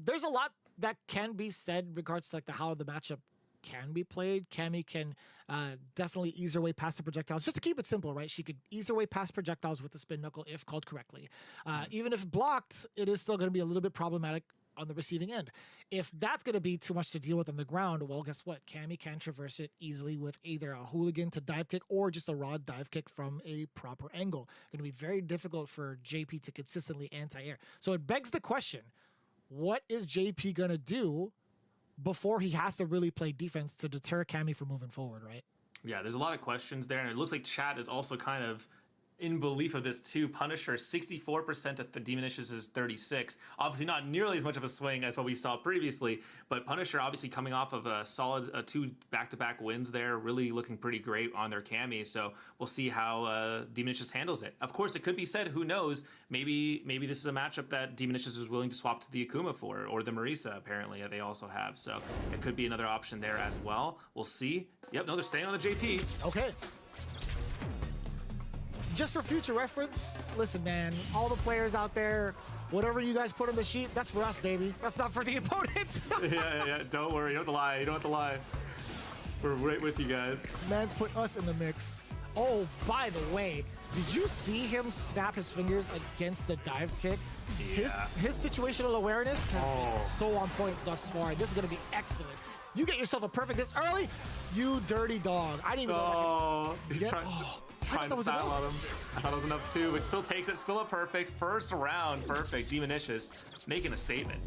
There's a lot that can be said in regards to like how the matchup can be played. Cammy can definitely ease her way past the projectiles. Just to keep it simple, right? She could ease her way past projectiles with the spin knuckle if called correctly. Even if blocked, it is still going to be a little bit problematic on the receiving end. If that's going to be too much to deal with on the ground, well, guess what? Cammy can traverse it easily with either a hooligan to dive kick or just a raw dive kick from a proper angle. Going to be very difficult for JP to consistently anti-air. So it begs the question, what is JP going to do before he has to really play defense to deter Cammy from moving forward, right? Yeah, there's a lot of questions there, and it looks like chat is also kind of in belief of this too. Punisher 64% at the Demonicious is 36. Obviously not nearly as much of a swing as what we saw previously, but Punisher obviously coming off of a solid 2 back-to-back wins there, really looking pretty great on their Cammy. So we'll see how Demonicious handles it. Of course, it could be said, who knows, maybe this is a matchup that Demonicious is willing to swap to the Akuma for, or the Marisa apparently they also have. So it could be another option there as well. We'll see. Yep, no, they're staying on the JP. Okay. Just for future reference, listen, man, all the players out there, whatever you guys put on the sheet, that's for us, baby. That's not for the opponents. yeah. Don't worry. You don't have to lie. You don't have to lie. We're right with you guys. Man's put us in the mix. Oh, by the way, did you see him snap his fingers against the dive kick? Yeah. His situational awareness has been so on point thus far. This is going to be excellent. You get yourself a perfect this early, you dirty dog. I didn't even know. He's trying to style on him. I thought it was enough too, but still takes it. Still a perfect first round. Perfect. Demonicious making a statement.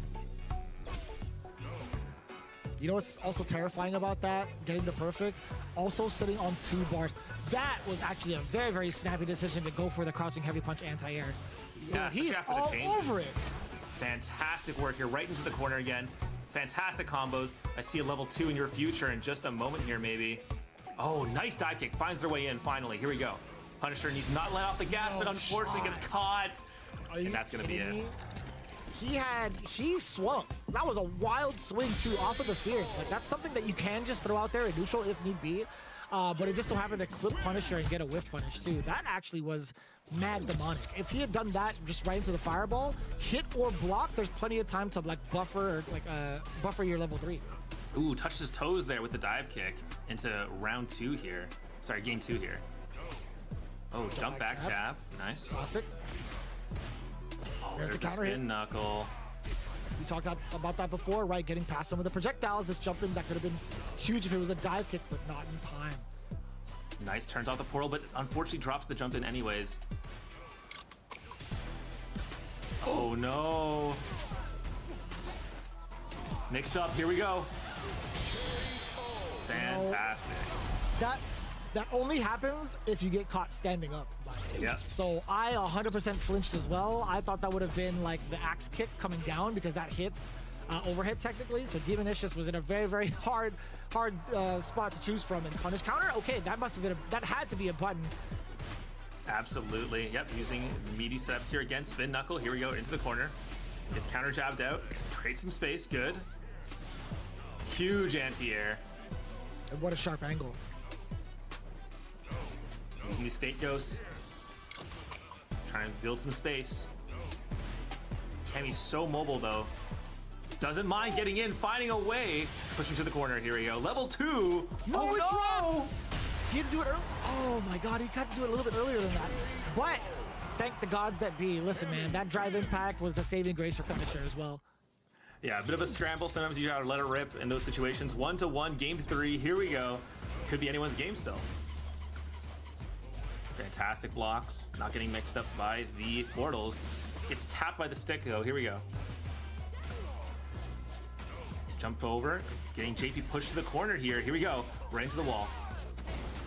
You know what's also terrifying about that? Getting the perfect. Also sitting on 2 bars. That was actually a very, very snappy decision to go for the crouching heavy punch anti-air. Yeah, he's all over it. Fantastic work here. Right into the corner again. Fantastic combos. I see a level 2 in your future in just a moment here, maybe. Oh, nice dive kick. Finds their way in, finally. Here we go. Punisher needs not let off the gas, but unfortunately gets caught. And that's going to be it. he swung. That was a wild swing too, off of the fierce. Like that's something that you can just throw out there in neutral if need be. But it just so happened to clip Punisher and get a whiff punish too. That actually was mad demonic. If he had done that just right into the fireball, hit or block, there's plenty of time to like buffer buffer your level 3. Ooh, touched his toes there with the dive kick into round 2 here. Sorry, game 2 here. Oh, jump back jab. Nice. Classic. Oh, There's there's the the counter hit. spin knuckle. We talked about that before, right? Getting past some of the projectiles. This jump in that could have been huge if it was a dive kick, but not in time. Nice, turns off the portal, but unfortunately drops the jump in anyways. Oh no. Mix up, here we go. Fantastic. That only happens if you get caught standing up. Yeah. So I 100% flinched as well. I thought that would have been like the axe kick coming down because that hits overhead technically. So Demonicious was in a very, very hard spot to choose from. And punish counter. Okay, that must have been that had to be a button. Absolutely. Yep. Using meaty setups here again. Spin knuckle. Here we go into the corner. Gets counter jabbed out. Creates some space. Good. Huge anti-air. And what a sharp angle. Using these fake ghosts. Trying to build some space. Kemi's so mobile though. Doesn't mind getting in, finding a way. Pushing to the corner. Here we go. Level 2. No, Oh no! He had to do it early. Oh my god, he had to do it a little bit earlier than that. But thank the gods that be. Listen, man, that drive impact was the saving grace for Punisher as well. Yeah, a bit of a scramble. Sometimes you gotta let it rip in those situations. 1-1, game 3. Here we go. Could be anyone's game still. Fantastic blocks. Not getting mixed up by the mortals. Gets tapped by the stick though. Here we go. Jump over. Getting JP pushed to the corner here. Here we go. Right into the wall.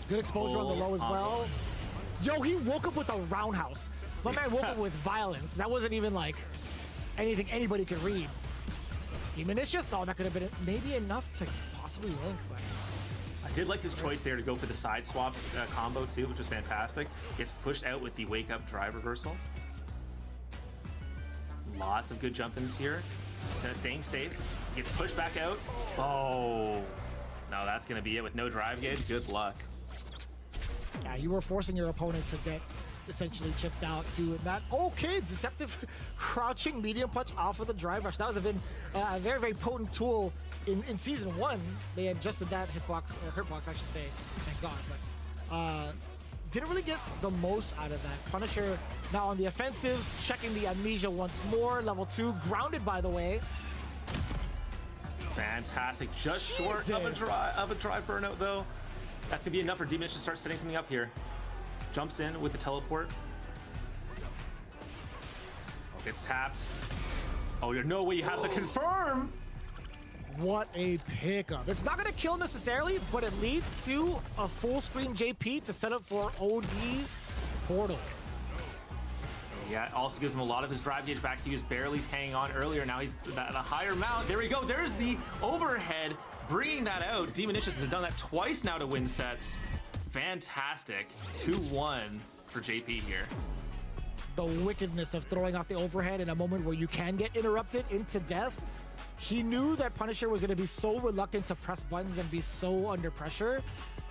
Good exposure on the low as well. Yo, he woke up with a roundhouse. My man woke up with violence. That wasn't even like anything anybody could read. Demonicious, though, that could have been maybe enough to possibly link, but I did like his choice there to go for the side swap combo too, which was fantastic. Gets pushed out with the wake up drive reversal. Lots of good jump-ins here. Staying safe. Gets pushed back out. Oh, no, that's gonna be it with no drive gauge. Good luck. yeah, you were forcing your opponent to get essentially chipped out too. And that, okay, deceptive crouching medium punch off of the drive rush. That was a very, very potent tool in season 1. They adjusted that hitbox, or hurtbox, I should say, thank God. But didn't really get the most out of that. Punisher now on the offensive, checking the amnesia once more. Level 2, grounded by the way. Fantastic, just short of a drive burnout though. That's gonna be enough for Demonicious to start setting something up here. Jumps in with the teleport. Oh, gets tapped. Oh, there's no way you have the confirm. What a pickup. It's not gonna kill necessarily, but it leads to a full screen JP to set up for OD portal. Yeah, it also gives him a lot of his drive gauge back. He was barely hanging on earlier. Now he's at a higher mount. There we go. There's the overhead, bringing that out. Demonicious has done that twice now to win sets. Fantastic. 2-1 for JP here. The wickedness of throwing off the overhead in a moment where you can get interrupted into death. He knew that Punisher was going to be so reluctant to press buttons and be so under pressure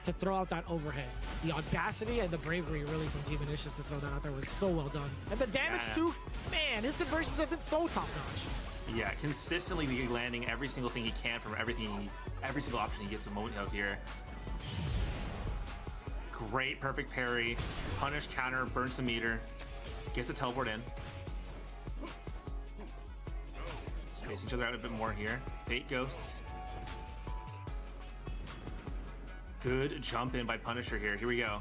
to throw out that overhead. The audacity and the bravery really from Demonicious to throw that out there was so well done. And the damage too, man, his conversions have been so top notch. Yeah, consistently landing every single thing he can from every single option he gets a moment of here. Great, perfect parry, punish, counter, burn some meter, gets the teleport in. Space each other out a bit more here. Fate ghosts. Good jump in by Punisher here. Here we go.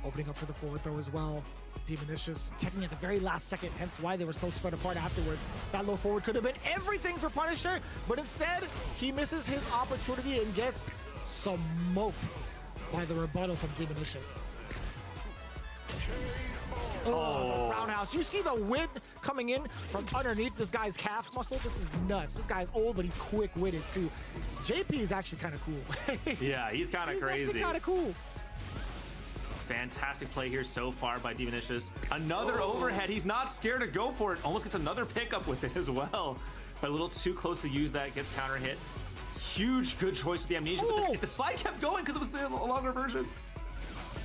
Opening up for the forward throw as well. Demonicious taking at the very last second, hence why they were so spread apart afterwards. That low forward could have been everything for Punisher, but instead he misses his opportunity and gets smoked by the rebuttal from Demonicious. Oh, the roundhouse. You see the wind coming in from underneath this guy's calf muscle? This is nuts. This guy's old, but he's quick-witted too. JP is actually kind of cool. Yeah, he's kind of crazy. He's kind of cool. Fantastic play here so far by Demonicious. Another overhead. He's not scared to go for it. Almost gets another pickup with it as well. But a little too close to use that. Gets counter hit. Huge good choice with the Amnesia. But the slide kept going because it was the longer version.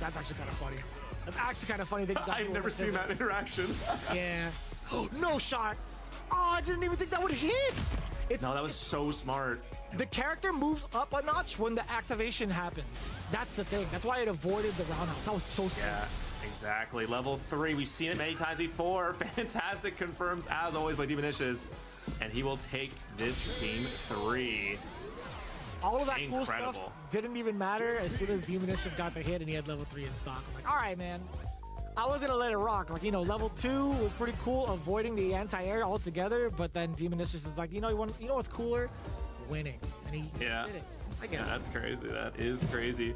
That's actually kind of funny. That's actually kind of funny. I've never seen that interaction. Yeah. No shot. Oh, I didn't even think that would hit. No, that was so smart. The character moves up a notch when the activation happens. That's the thing. That's why it avoided the roundhouse. That was so smart. Yeah, exactly. Level 3. We've seen it many times before. Fantastic confirms, as always, by Demonicious. And he will take this game 3. All of that cool stuff didn't even matter as soon as Demonicious got the hit and he had level 3 in stock. I'm like, all right, man. I was gonna let it rock. Like, you know, level 2 was pretty cool, avoiding the anti-air altogether. But then Demonicious is like, you know what's cooler? Winning. And he did it. I get it. That's crazy. That is crazy.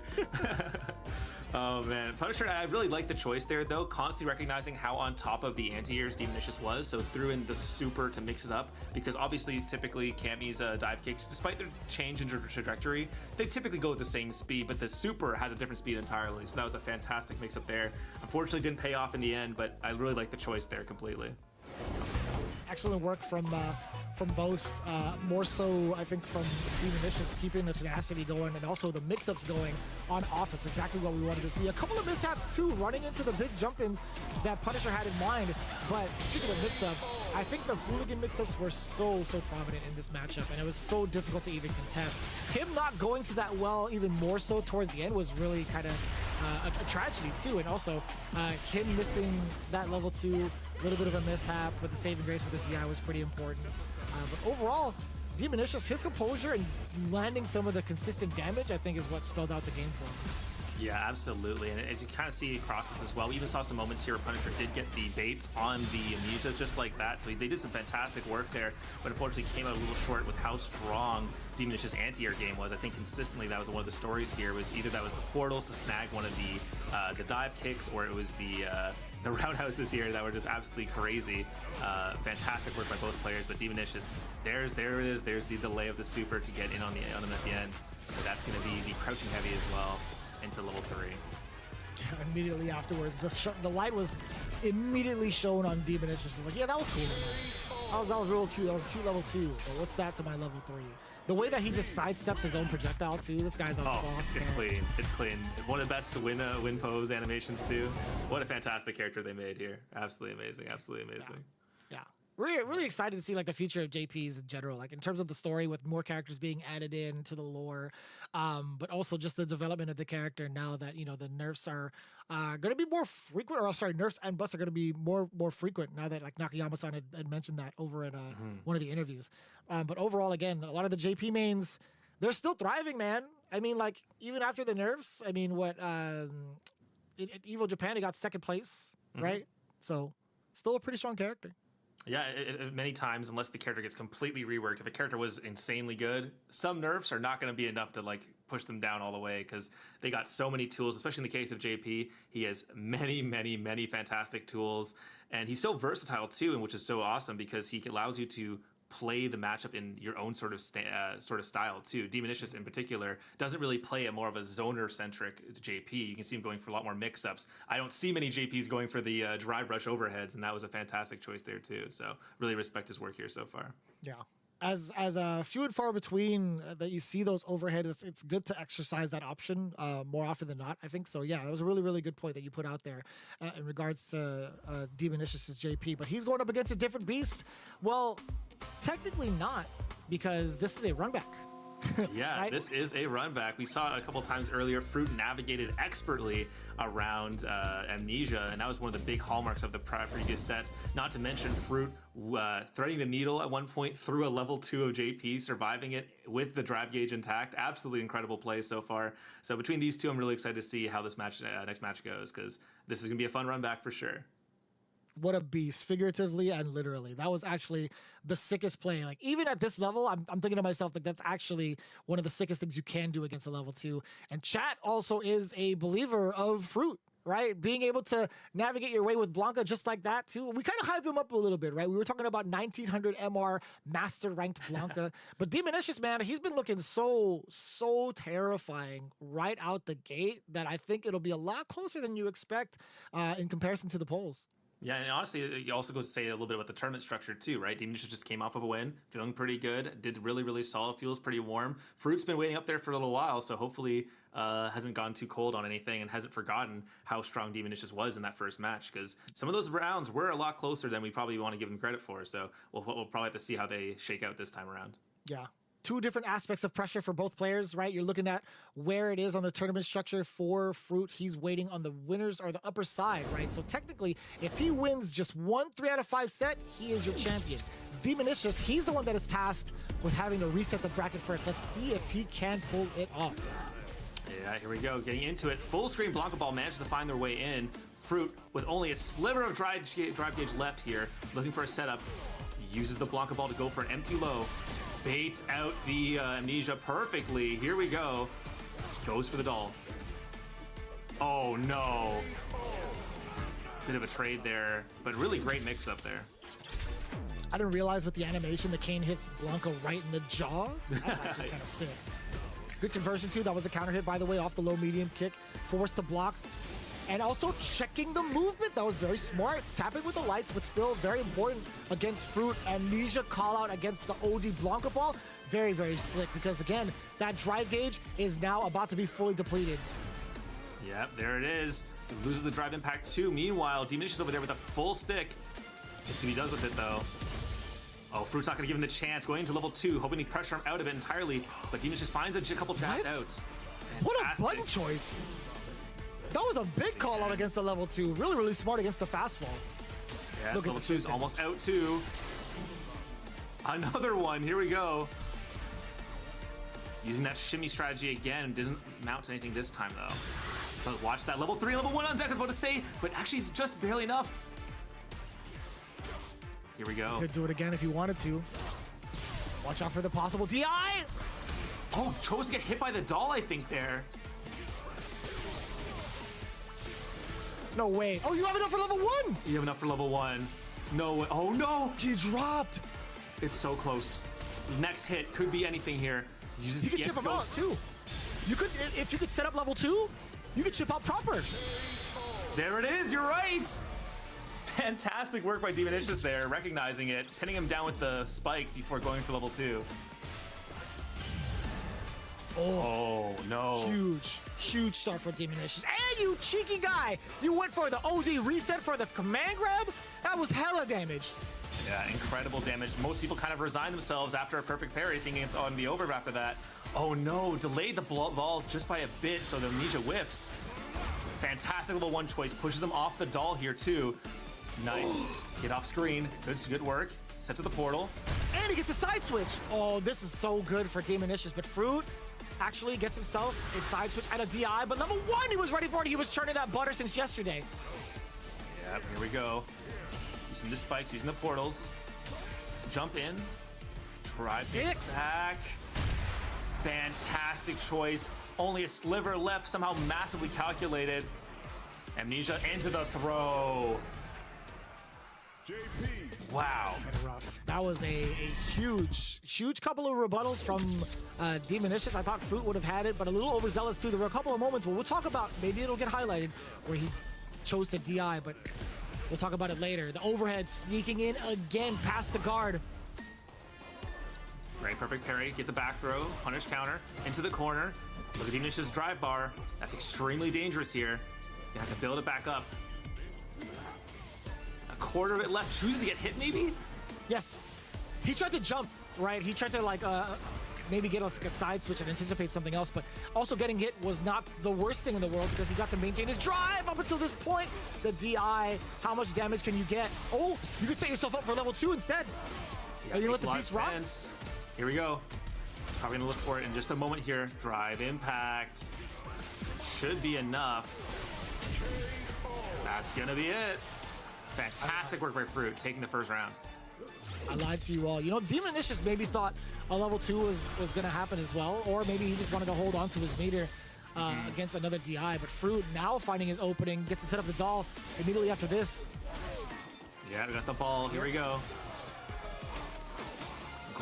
Oh man, Punisher, I really like the choice there though, constantly recognizing how on top of the anti-airs Demonicious was, so threw in the super to mix it up, because obviously typically Cammy's dive kicks, despite their change in trajectory, they typically go at the same speed, but the super has a different speed entirely, so that was a fantastic mix up there. Unfortunately didn't pay off in the end, but I really like the choice there completely. Excellent work from both, more so I think from Demonicious, keeping the tenacity going and also the mix-ups going on offense, exactly what we wanted to see. A couple of mishaps too, running into the big jump-ins that Punisher had in mind. But speaking of mix-ups, I think the hooligan mix-ups were so prominent in this matchup, and it was so difficult to even contest. Him not going to that well even more so towards the end was really kind of a tragedy too, and also him missing that level 2, a little bit of a mishap, but the saving grace with the DI was pretty important. But overall, Demonicious, his composure and landing some of the consistent damage, I think, is what spelled out the game for him. Yeah, absolutely. And as you kind of see across this as well, we even saw some moments here where Punisher did get the baits on the Amnesia just like that. So they did some fantastic work there, but unfortunately came out a little short with how strong Demonicious anti-air game was. I think consistently that was one of the stories here, was either that was the portals to snag one of the dive kicks, or it was the roundhouses here that were just absolutely crazy. Fantastic work by both players, but Demonicious, there it is. There's the delay of the super to get in on him at the end. But that's going to be the crouching heavy as well into level 3. Immediately afterwards, the light was immediately shown on Demonicious. It's like, yeah, that was cool, man. That was real cute. That was a cute level 2. But what's that to my level 3? The way that he just sidesteps his own projectile too. This guy's on boss. It's clean. It's clean. One of the best win pose animations too. What a fantastic character they made here. Absolutely amazing. Absolutely amazing. Yeah. Really excited to see like the future of JPs in general, like in terms of the story with more characters being added in to the lore, but also just the development of the character now that, you know, the nerfs are going to be more frequent, or sorry, nerfs and buffs are going to be more frequent now that like Nakayama-san had mentioned that over in one of the interviews. But overall, again, a lot of the JP mains, they're still thriving, man. I mean, like even after the nerfs, I mean, what at Evo Japan, he got second place, right? So still a pretty strong character. Yeah, many times, unless the character gets completely reworked, if a character was insanely good, some nerfs are not going to be enough to like push them down all the way, because they got so many tools, especially in the case of JP. He has many fantastic tools, and he's so versatile too, and which is so awesome because he allows you to play the matchup in your own sort of style too. Demonicious in particular doesn't really play a more of a zoner-centric JP. You can see him going for a lot more mix-ups. I don't see many JPs going for the drive rush overheads, and that was a fantastic choice there too. So really respect his work here so far. Yeah. As few and far between that you see those overheads, it's good to exercise that option more often than not, I think. So yeah, that was a really good point that you put out there in regards to Demonicious' JP. But he's going up against a different beast. Well, technically not, because this is a run back. Yeah, right? This is a run back. We saw it a couple times earlier. Fruit navigated expertly around Amnesia, and that was one of the big hallmarks of the previous set. Not to mention Fruit threading the needle at one point through a level 2 of JP, surviving it with the drive gauge intact. Absolutely incredible play so far. So between these two, I'm really excited to see how this match next match goes, because this is going to be a fun run back for sure. What a beast, figuratively and literally. That was actually the sickest play. Like even at this level, I'm thinking to myself, like that's actually one of the sickest things you can do against a level 2. And chat also is a believer of Fruit. right? Being able to navigate your way with Blanca just like that too. We kind of hyped him up a little bit, right? We were talking about 1900 MR master ranked Blanca, but Demonicious, man, he's been looking so terrifying right out the gate that I think it'll be a lot closer than you expect in comparison to the polls. Yeah, and honestly, it also goes to say a little bit about the tournament structure too, right? Demonicious just came off of a win, feeling pretty good, did really solid, feels pretty warm. Fruit's been waiting up there for a little while, so hopefully hasn't gone too cold on anything and hasn't forgotten how strong Demonicious was in that first match, because some of those rounds were a lot closer than we probably want to give him credit for, so we'll probably have to see how they shake out this time around. Yeah. Two different aspects of pressure for both players, right? You're looking at where it is on the tournament structure for Fruit. He's waiting on the winners or the upper side, right? So technically, if he wins just 1 3 out of 5 set, he is your champion. Demonicious, he's the one that is tasked with having to reset the bracket first. Let's see if he can pull it off. Yeah, here we go. Getting into it. Full screen Blanca Ball managed to find their way in. Fruit, with only a sliver of drive gauge left here, looking for a setup, uses the Blanca Ball to go for an empty low. Baits out the Amnesia perfectly. Here we go. Goes for the doll. Oh no. Bit of a trade there, but really great mix up there. I didn't realize with the animation, the cane hits Blanca right in the jaw. That's actually kind of sick. Good conversion too. That was a counter hit, by the way, off the low medium kick. Forced to block. And also checking the movement. That was very smart. Tapping with the lights, but still very important against Fruit. Amnesia call out against the OD Blanca Ball. Very slick, because again, that drive gauge is now about to be fully depleted. Yep, there it is. Loses the drive impact too. Meanwhile, Demonicious over there with a full stick. Let's see what he does with it though. Oh, Fruit's not gonna give him the chance. Going into level 2, hoping to pressure him out of it entirely. But Demonicious finds a couple jabs out. Fantastic. What a button choice. That was a big call out against the level 2. Really smart against the fast fall. Yeah, level 2's almost out too. Another one, here we go. Using that shimmy strategy again, doesn't mount to anything this time though. But watch that, level 3, level 1 on deck, I was about to say, but actually it's just barely enough. Here we go. Could do it again if you wanted to. Watch out for the possible DI. Oh, chose to get hit by the doll, I think there. No way. Oh, you have enough for level 1. You have enough for level 1. No way. Oh no. He dropped. It's so close. Next hit could be anything here. Uses You could chip him out too. You could, if you could set up level 2, you could chip out proper. There it is, you're right. Fantastic work by Demonicious there, recognizing it, pinning him down with the spike before going for level 2. Oh no. Huge start for Demonicious. And you cheeky guy, you went for the OD reset for the command grab? That was hella damage. Yeah, incredible damage. Most people kind of resign themselves after a perfect parry, thinking it's on the over after that. Oh no, delayed the ball just by a bit, so the Amnesia whiffs. Fantastic level 1 choice, pushes them off the doll here too. Nice. Get off screen. Good work. Set to the portal. And he gets the side switch. Oh, this is so good for Demonicious, but Fruit actually gets himself a side switch at a DI, but level 1 he was ready for it. He was churning that butter since yesterday. Yep, here we go. Using the spikes, using the portals. Jump in. Try back. Fantastic choice. Only a sliver left, somehow massively calculated. Amnesia into the throw. Wow. Kind of rough. That was a huge couple of rebuttals from Demonicious. I thought Fruit would have had it, but a little overzealous too. There were a couple of moments where we'll talk about, maybe it'll get highlighted, where he chose to DI, but we'll talk about it later. The overhead sneaking in again past the guard. Great, perfect parry. Get the back throw, punish counter, into the corner. Look at Demonicious' drive bar. That's extremely dangerous here. You have to build it back up. A quarter of it left. Chooses to get hit, maybe? Yes. He tried to jump, right? He tried to like maybe get us a side switch and anticipate something else, but also getting hit was not the worst thing in the world because he got to maintain his drive up until this point. The DI, how much damage can you get? Oh, you could set yourself up for level 2 instead. Yeah, Are you gonna let the beast rock? Here we go. He's probably gonna look for it in just a moment here. Drive impact. Should be enough. That's gonna be it. Fantastic work by Fruit, taking the first round. I lied to you all. You know, Demonicious maybe thought a level 2 was gonna happen as well, or maybe he just wanted to hold on to his meter. against another DI. But Fruit now finding his opening, gets to set up the doll immediately after this. Yeah, we got the ball. Here we go.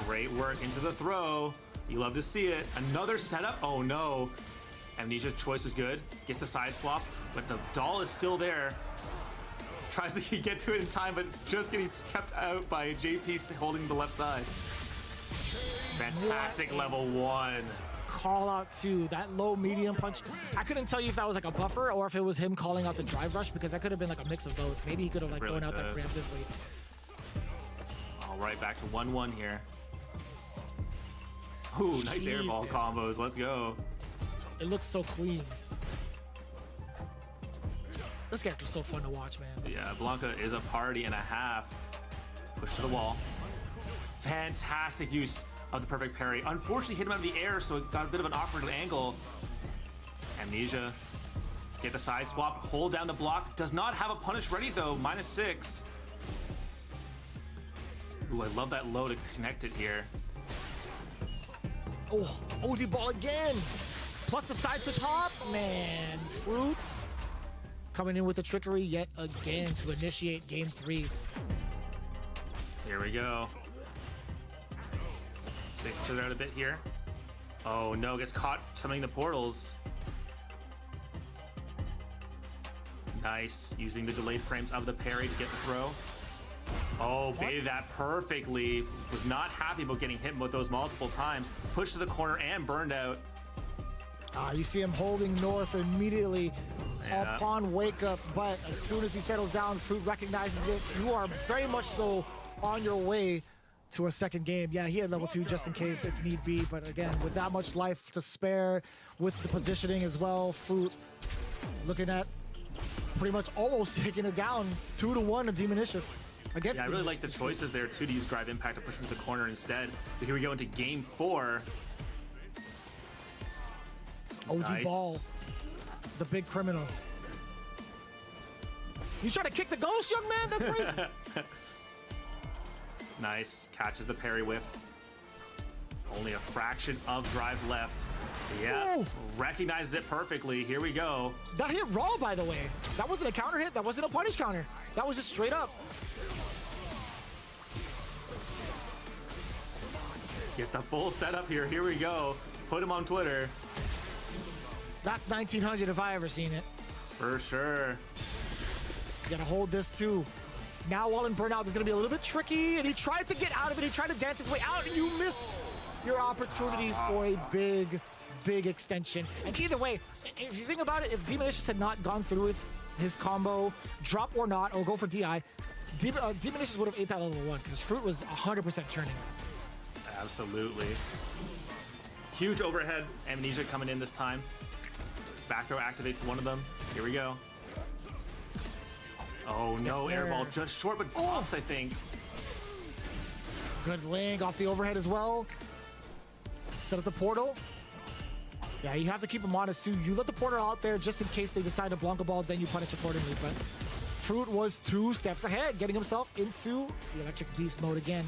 Great work into the throw. You love to see it. Another setup. Oh no. Amnesia's choice was good. Gets the side swap, but the doll is still there. Tries to get to it in time, but it's just getting kept out by JP holding the left side. Fantastic level 1. Call out to that low medium punch. I couldn't tell you if that was like a buffer or if it was him calling out the drive rush, because that could have been like a mix of both. Maybe he could have like Really gone out that good. preemptively. All right, back to 1-1 here. Ooh, nice airball Jesus. combos. Let's go. It looks so clean. This character's so fun to watch, man. Yeah, Blanca is a party and a half. Push to the wall. Fantastic use of the perfect parry. Unfortunately, hit him out of the air, so it got a bit of an awkward angle. Amnesia. Get the side swap. Hold down the block. Does not have a punish ready, though. -6. Ooh, I love that low to connect it here. Oh, OD ball again. Plus the side switch hop. Man, Fruit coming in with the trickery yet again to initiate game 3. Here we go. Space each other out a bit here. Oh no, gets caught summoning the portals. Nice, using the delayed frames of the parry to get the throw. Oh, baited that perfectly. Was not happy about getting hit with those multiple times. Pushed to the corner and burned out. You see him holding North immediately Yeah. upon wake up, but as soon as he settles down, Fruit recognizes it. You are very much so on your way to a second game. Yeah, he had level 2 just in case if need be, but again, with that much life to spare, with the positioning as well, Fruit looking at pretty much almost taking it down 2-1 to Demonicious. Yeah, I really like the choices there too to use drive impact to push him to the corner instead. But here we go into game 4. OD Nice. ball, the big criminal. You trying to kick the ghost, young man? That's crazy. Nice, catches the parry whiff. Only a fraction of drive left. Yeah, Ooh. recognizes it perfectly. Here we go. That hit raw, by the way. That wasn't a counter hit. That wasn't a punish counter. That was just straight up. Gets the full setup here. Here we go. Put him on Twitter. That's 1900 if I ever seen it. For sure. You gotta hold this too. Now while in burnout, it's gonna be a little bit tricky, and he tried to get out of it. He tried to dance his way out, and you missed your opportunity for a big, big extension. And either way, if you think about it, if Demonicious had not gone through with his combo, drop or not, or go for DI, Demonicious would have ate that level 1, because Fruit was 100% churning. Absolutely. Huge overhead. Amnesia coming in this time. Back throw activates one of them. Here we go. Oh no, Yes, sir. airball just short, but drops, I think. Good link off the overhead as well. Set up the portal. Yeah, you have to keep them honest too. You let the portal out there just in case they decide to Blanca ball, then you punish accordingly. But Fruit was 2 steps ahead, getting himself into the electric beast mode again.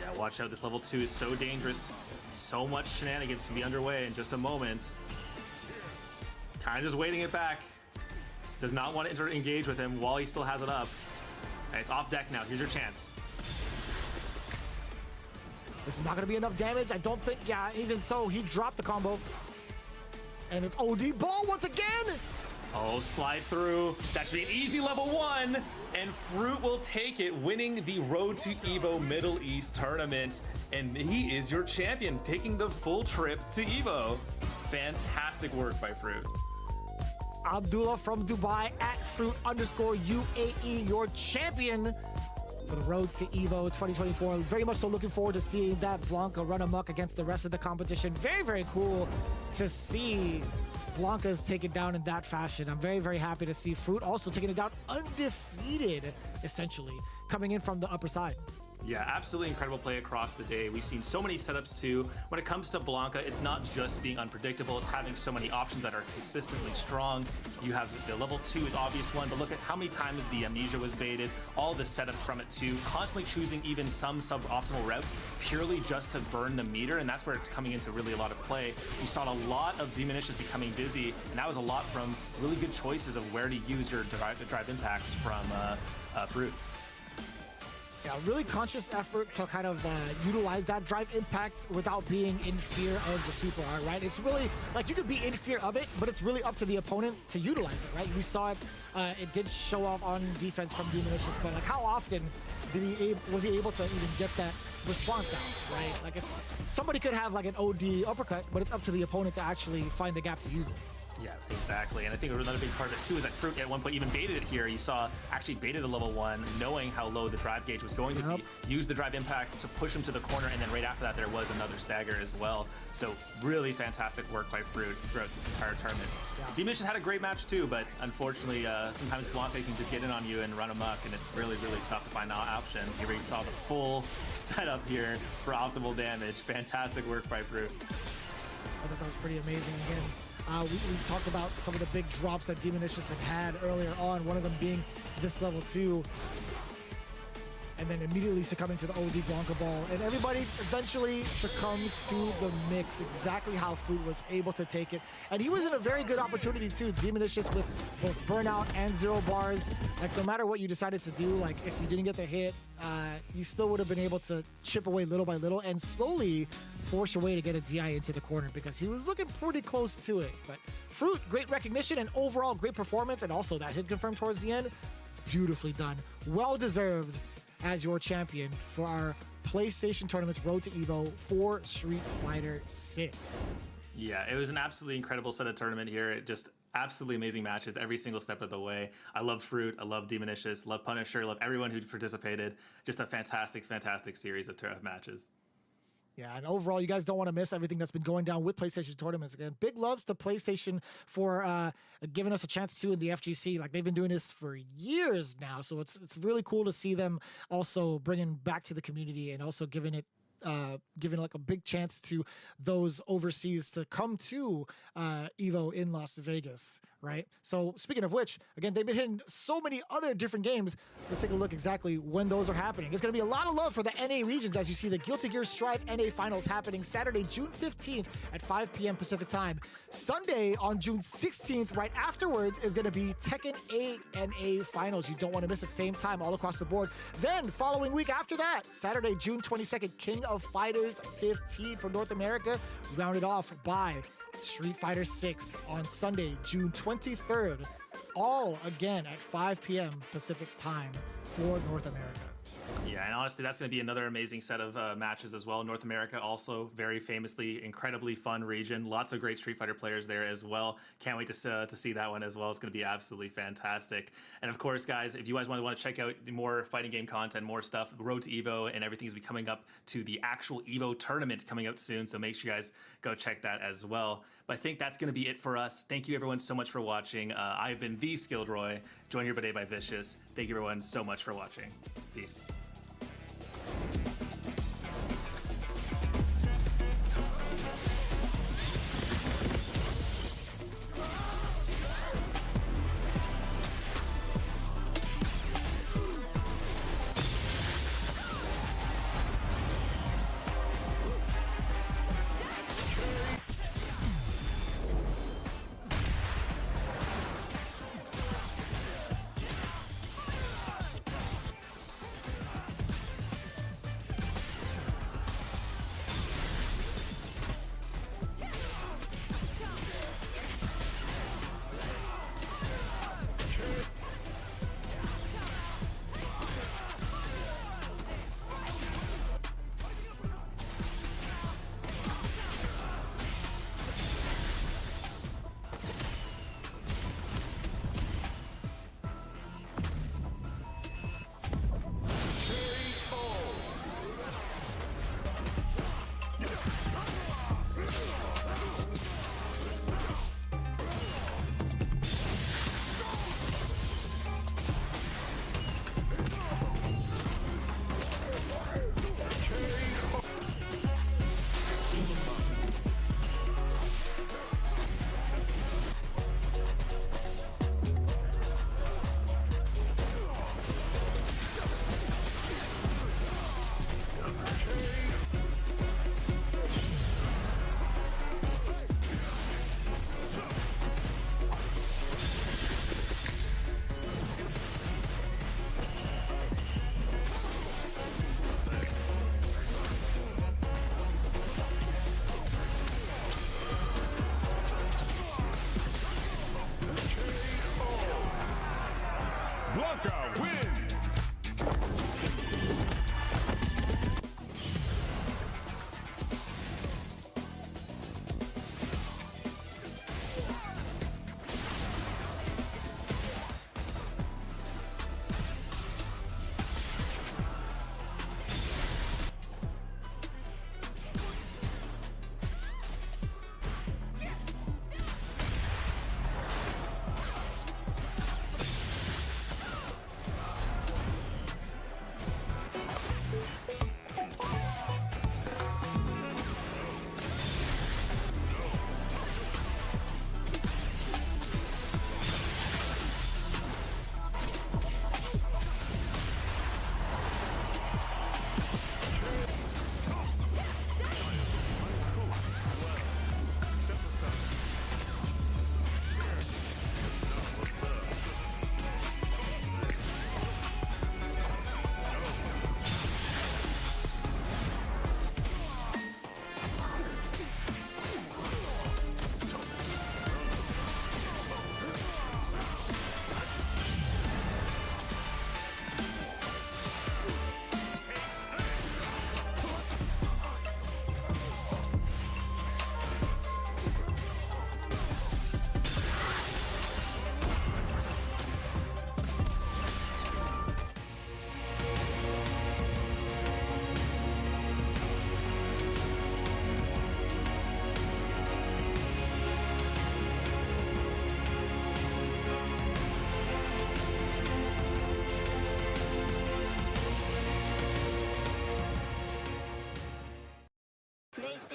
Yeah, watch out. This level 2 is so dangerous. So much shenanigans can be underway in just a moment. Kind of just waiting it back. Does not want to engage with him while he still has it up. And it's off deck now. Here's your chance. This is not going to be enough damage. I don't think. Yeah, even so, he dropped the combo. And it's OD ball once again. Oh, slide through. That should be an easy level 1. And Fruit will take it, winning the Road to Evo Middle East tournament. And he is your champion, taking the full trip to Evo. Fantastic work by Fruit. Abdullah from Dubai at Fruit_UAE, your champion for the road to Evo 2024. Very much so looking forward to seeing that Blanca run amok against the rest of the competition. Very, very cool to see Blanca's taken down in that fashion. I'm very, very happy to see Fruit also taking it down undefeated, essentially, coming in from the upper side. Yeah, absolutely incredible play across the day. We've seen so many setups too. When it comes to Blanca, it's not just being unpredictable, it's having so many options that are consistently strong. You have the level 2 is obvious one, but look at how many times the amnesia was baited, all the setups from it too, constantly choosing even some suboptimal routes purely just to burn the meter, and that's where it's coming into really a lot of play. We saw a lot of Demonicious becoming dizzy, and that was a lot from really good choices of where to use your drive impacts from Fruit. Yeah, really conscious effort to kind of utilize that drive impact without being in fear of the super R, right? It's really, like, you could be in fear of it, but it's really up to the opponent to utilize it, right? We saw it, it did show off on defense from Demonicious, but like how often was he able to even get that response out, right? Like, it's, somebody could have like an OD uppercut, but it's up to the opponent to actually find the gap to use it. Yeah, exactly. And I think another big part of it too is that Fruit at one point even baited it here. You saw actually baited the level 1, knowing how low the drive gauge was going to be, used the drive impact to push him to the corner, and then right after that there was another stagger as well. So really fantastic work by Fruit throughout this entire tournament. Yeah. Demonicious had a great match too, but unfortunately sometimes Blanca can just get in on you and run amok, and it's really, really tough to find an option. Here we saw the full setup here for optimal damage. Fantastic work by Fruit. I thought that was pretty amazing again. We talked about some of the big drops that Demonicious had earlier on, one of them being this level 2, and then immediately succumbing to the OD Blanca ball. And everybody eventually succumbs to the mix, exactly how Fruit was able to take it. And he was in a very good opportunity too, Demonicious, with both burnout and 0 bars. Like, no matter what you decided to do, like if you didn't get the hit, you still would have been able to chip away little by little and slowly force your way to get a DI into the corner, because he was looking pretty close to it. But Fruit, great recognition and overall great performance, and also that hit confirmed towards the end, beautifully done. Well deserved as your champion for our PlayStation Tournament's Road to Evo for Street Fighter 6. Yeah, it was an absolutely incredible set of tournament here. It just absolutely amazing matches every single step of the way. I love Fruit, I love Demonicious, love Punisher, love everyone who participated. Just a fantastic, fantastic series of matches. Yeah, and overall, you guys don't want to miss everything that's been going down with PlayStation tournaments. Again, big loves to PlayStation for giving us a chance to in the FGC. Like, they've been doing this for years now, so it's really cool to see them also bringing back to the community and also giving like a big chance to those overseas to come to Evo in Las Vegas, right? So speaking of which, again, they've been hitting so many other different games. Let's take a look exactly when those are happening. There's going to be a lot of love for the NA regions as you see the Guilty Gear Strive NA Finals happening Saturday, June 15th at 5 p.m. Pacific time. Sunday on June 16th, right afterwards, is going to be Tekken 8 NA Finals. You don't want to miss it, same time all across the board. Then following week after that, Saturday, June 22nd, King of Fighters 15 for North America, rounded off by Street Fighter 6 on Sunday, June 23rd, all again at 5 p.m. Pacific time for North America. Yeah, and honestly, that's going to be another amazing set of matches as well. North America, also very famously, incredibly fun region. Lots of great Street Fighter players there as well. Can't wait to see that one as well. It's going to be absolutely fantastic. And of course, guys, if you guys want to check out more fighting game content, more stuff, Road to Evo and everything is coming up to the actual Evo tournament coming out soon. So make sure you guys go check that as well. But I think that's going to be it for us. Thank you everyone so much for watching. I've been the Skilled Roy, joined here today by Vicious. Thank you everyone so much for watching. Peace.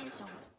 PlayStation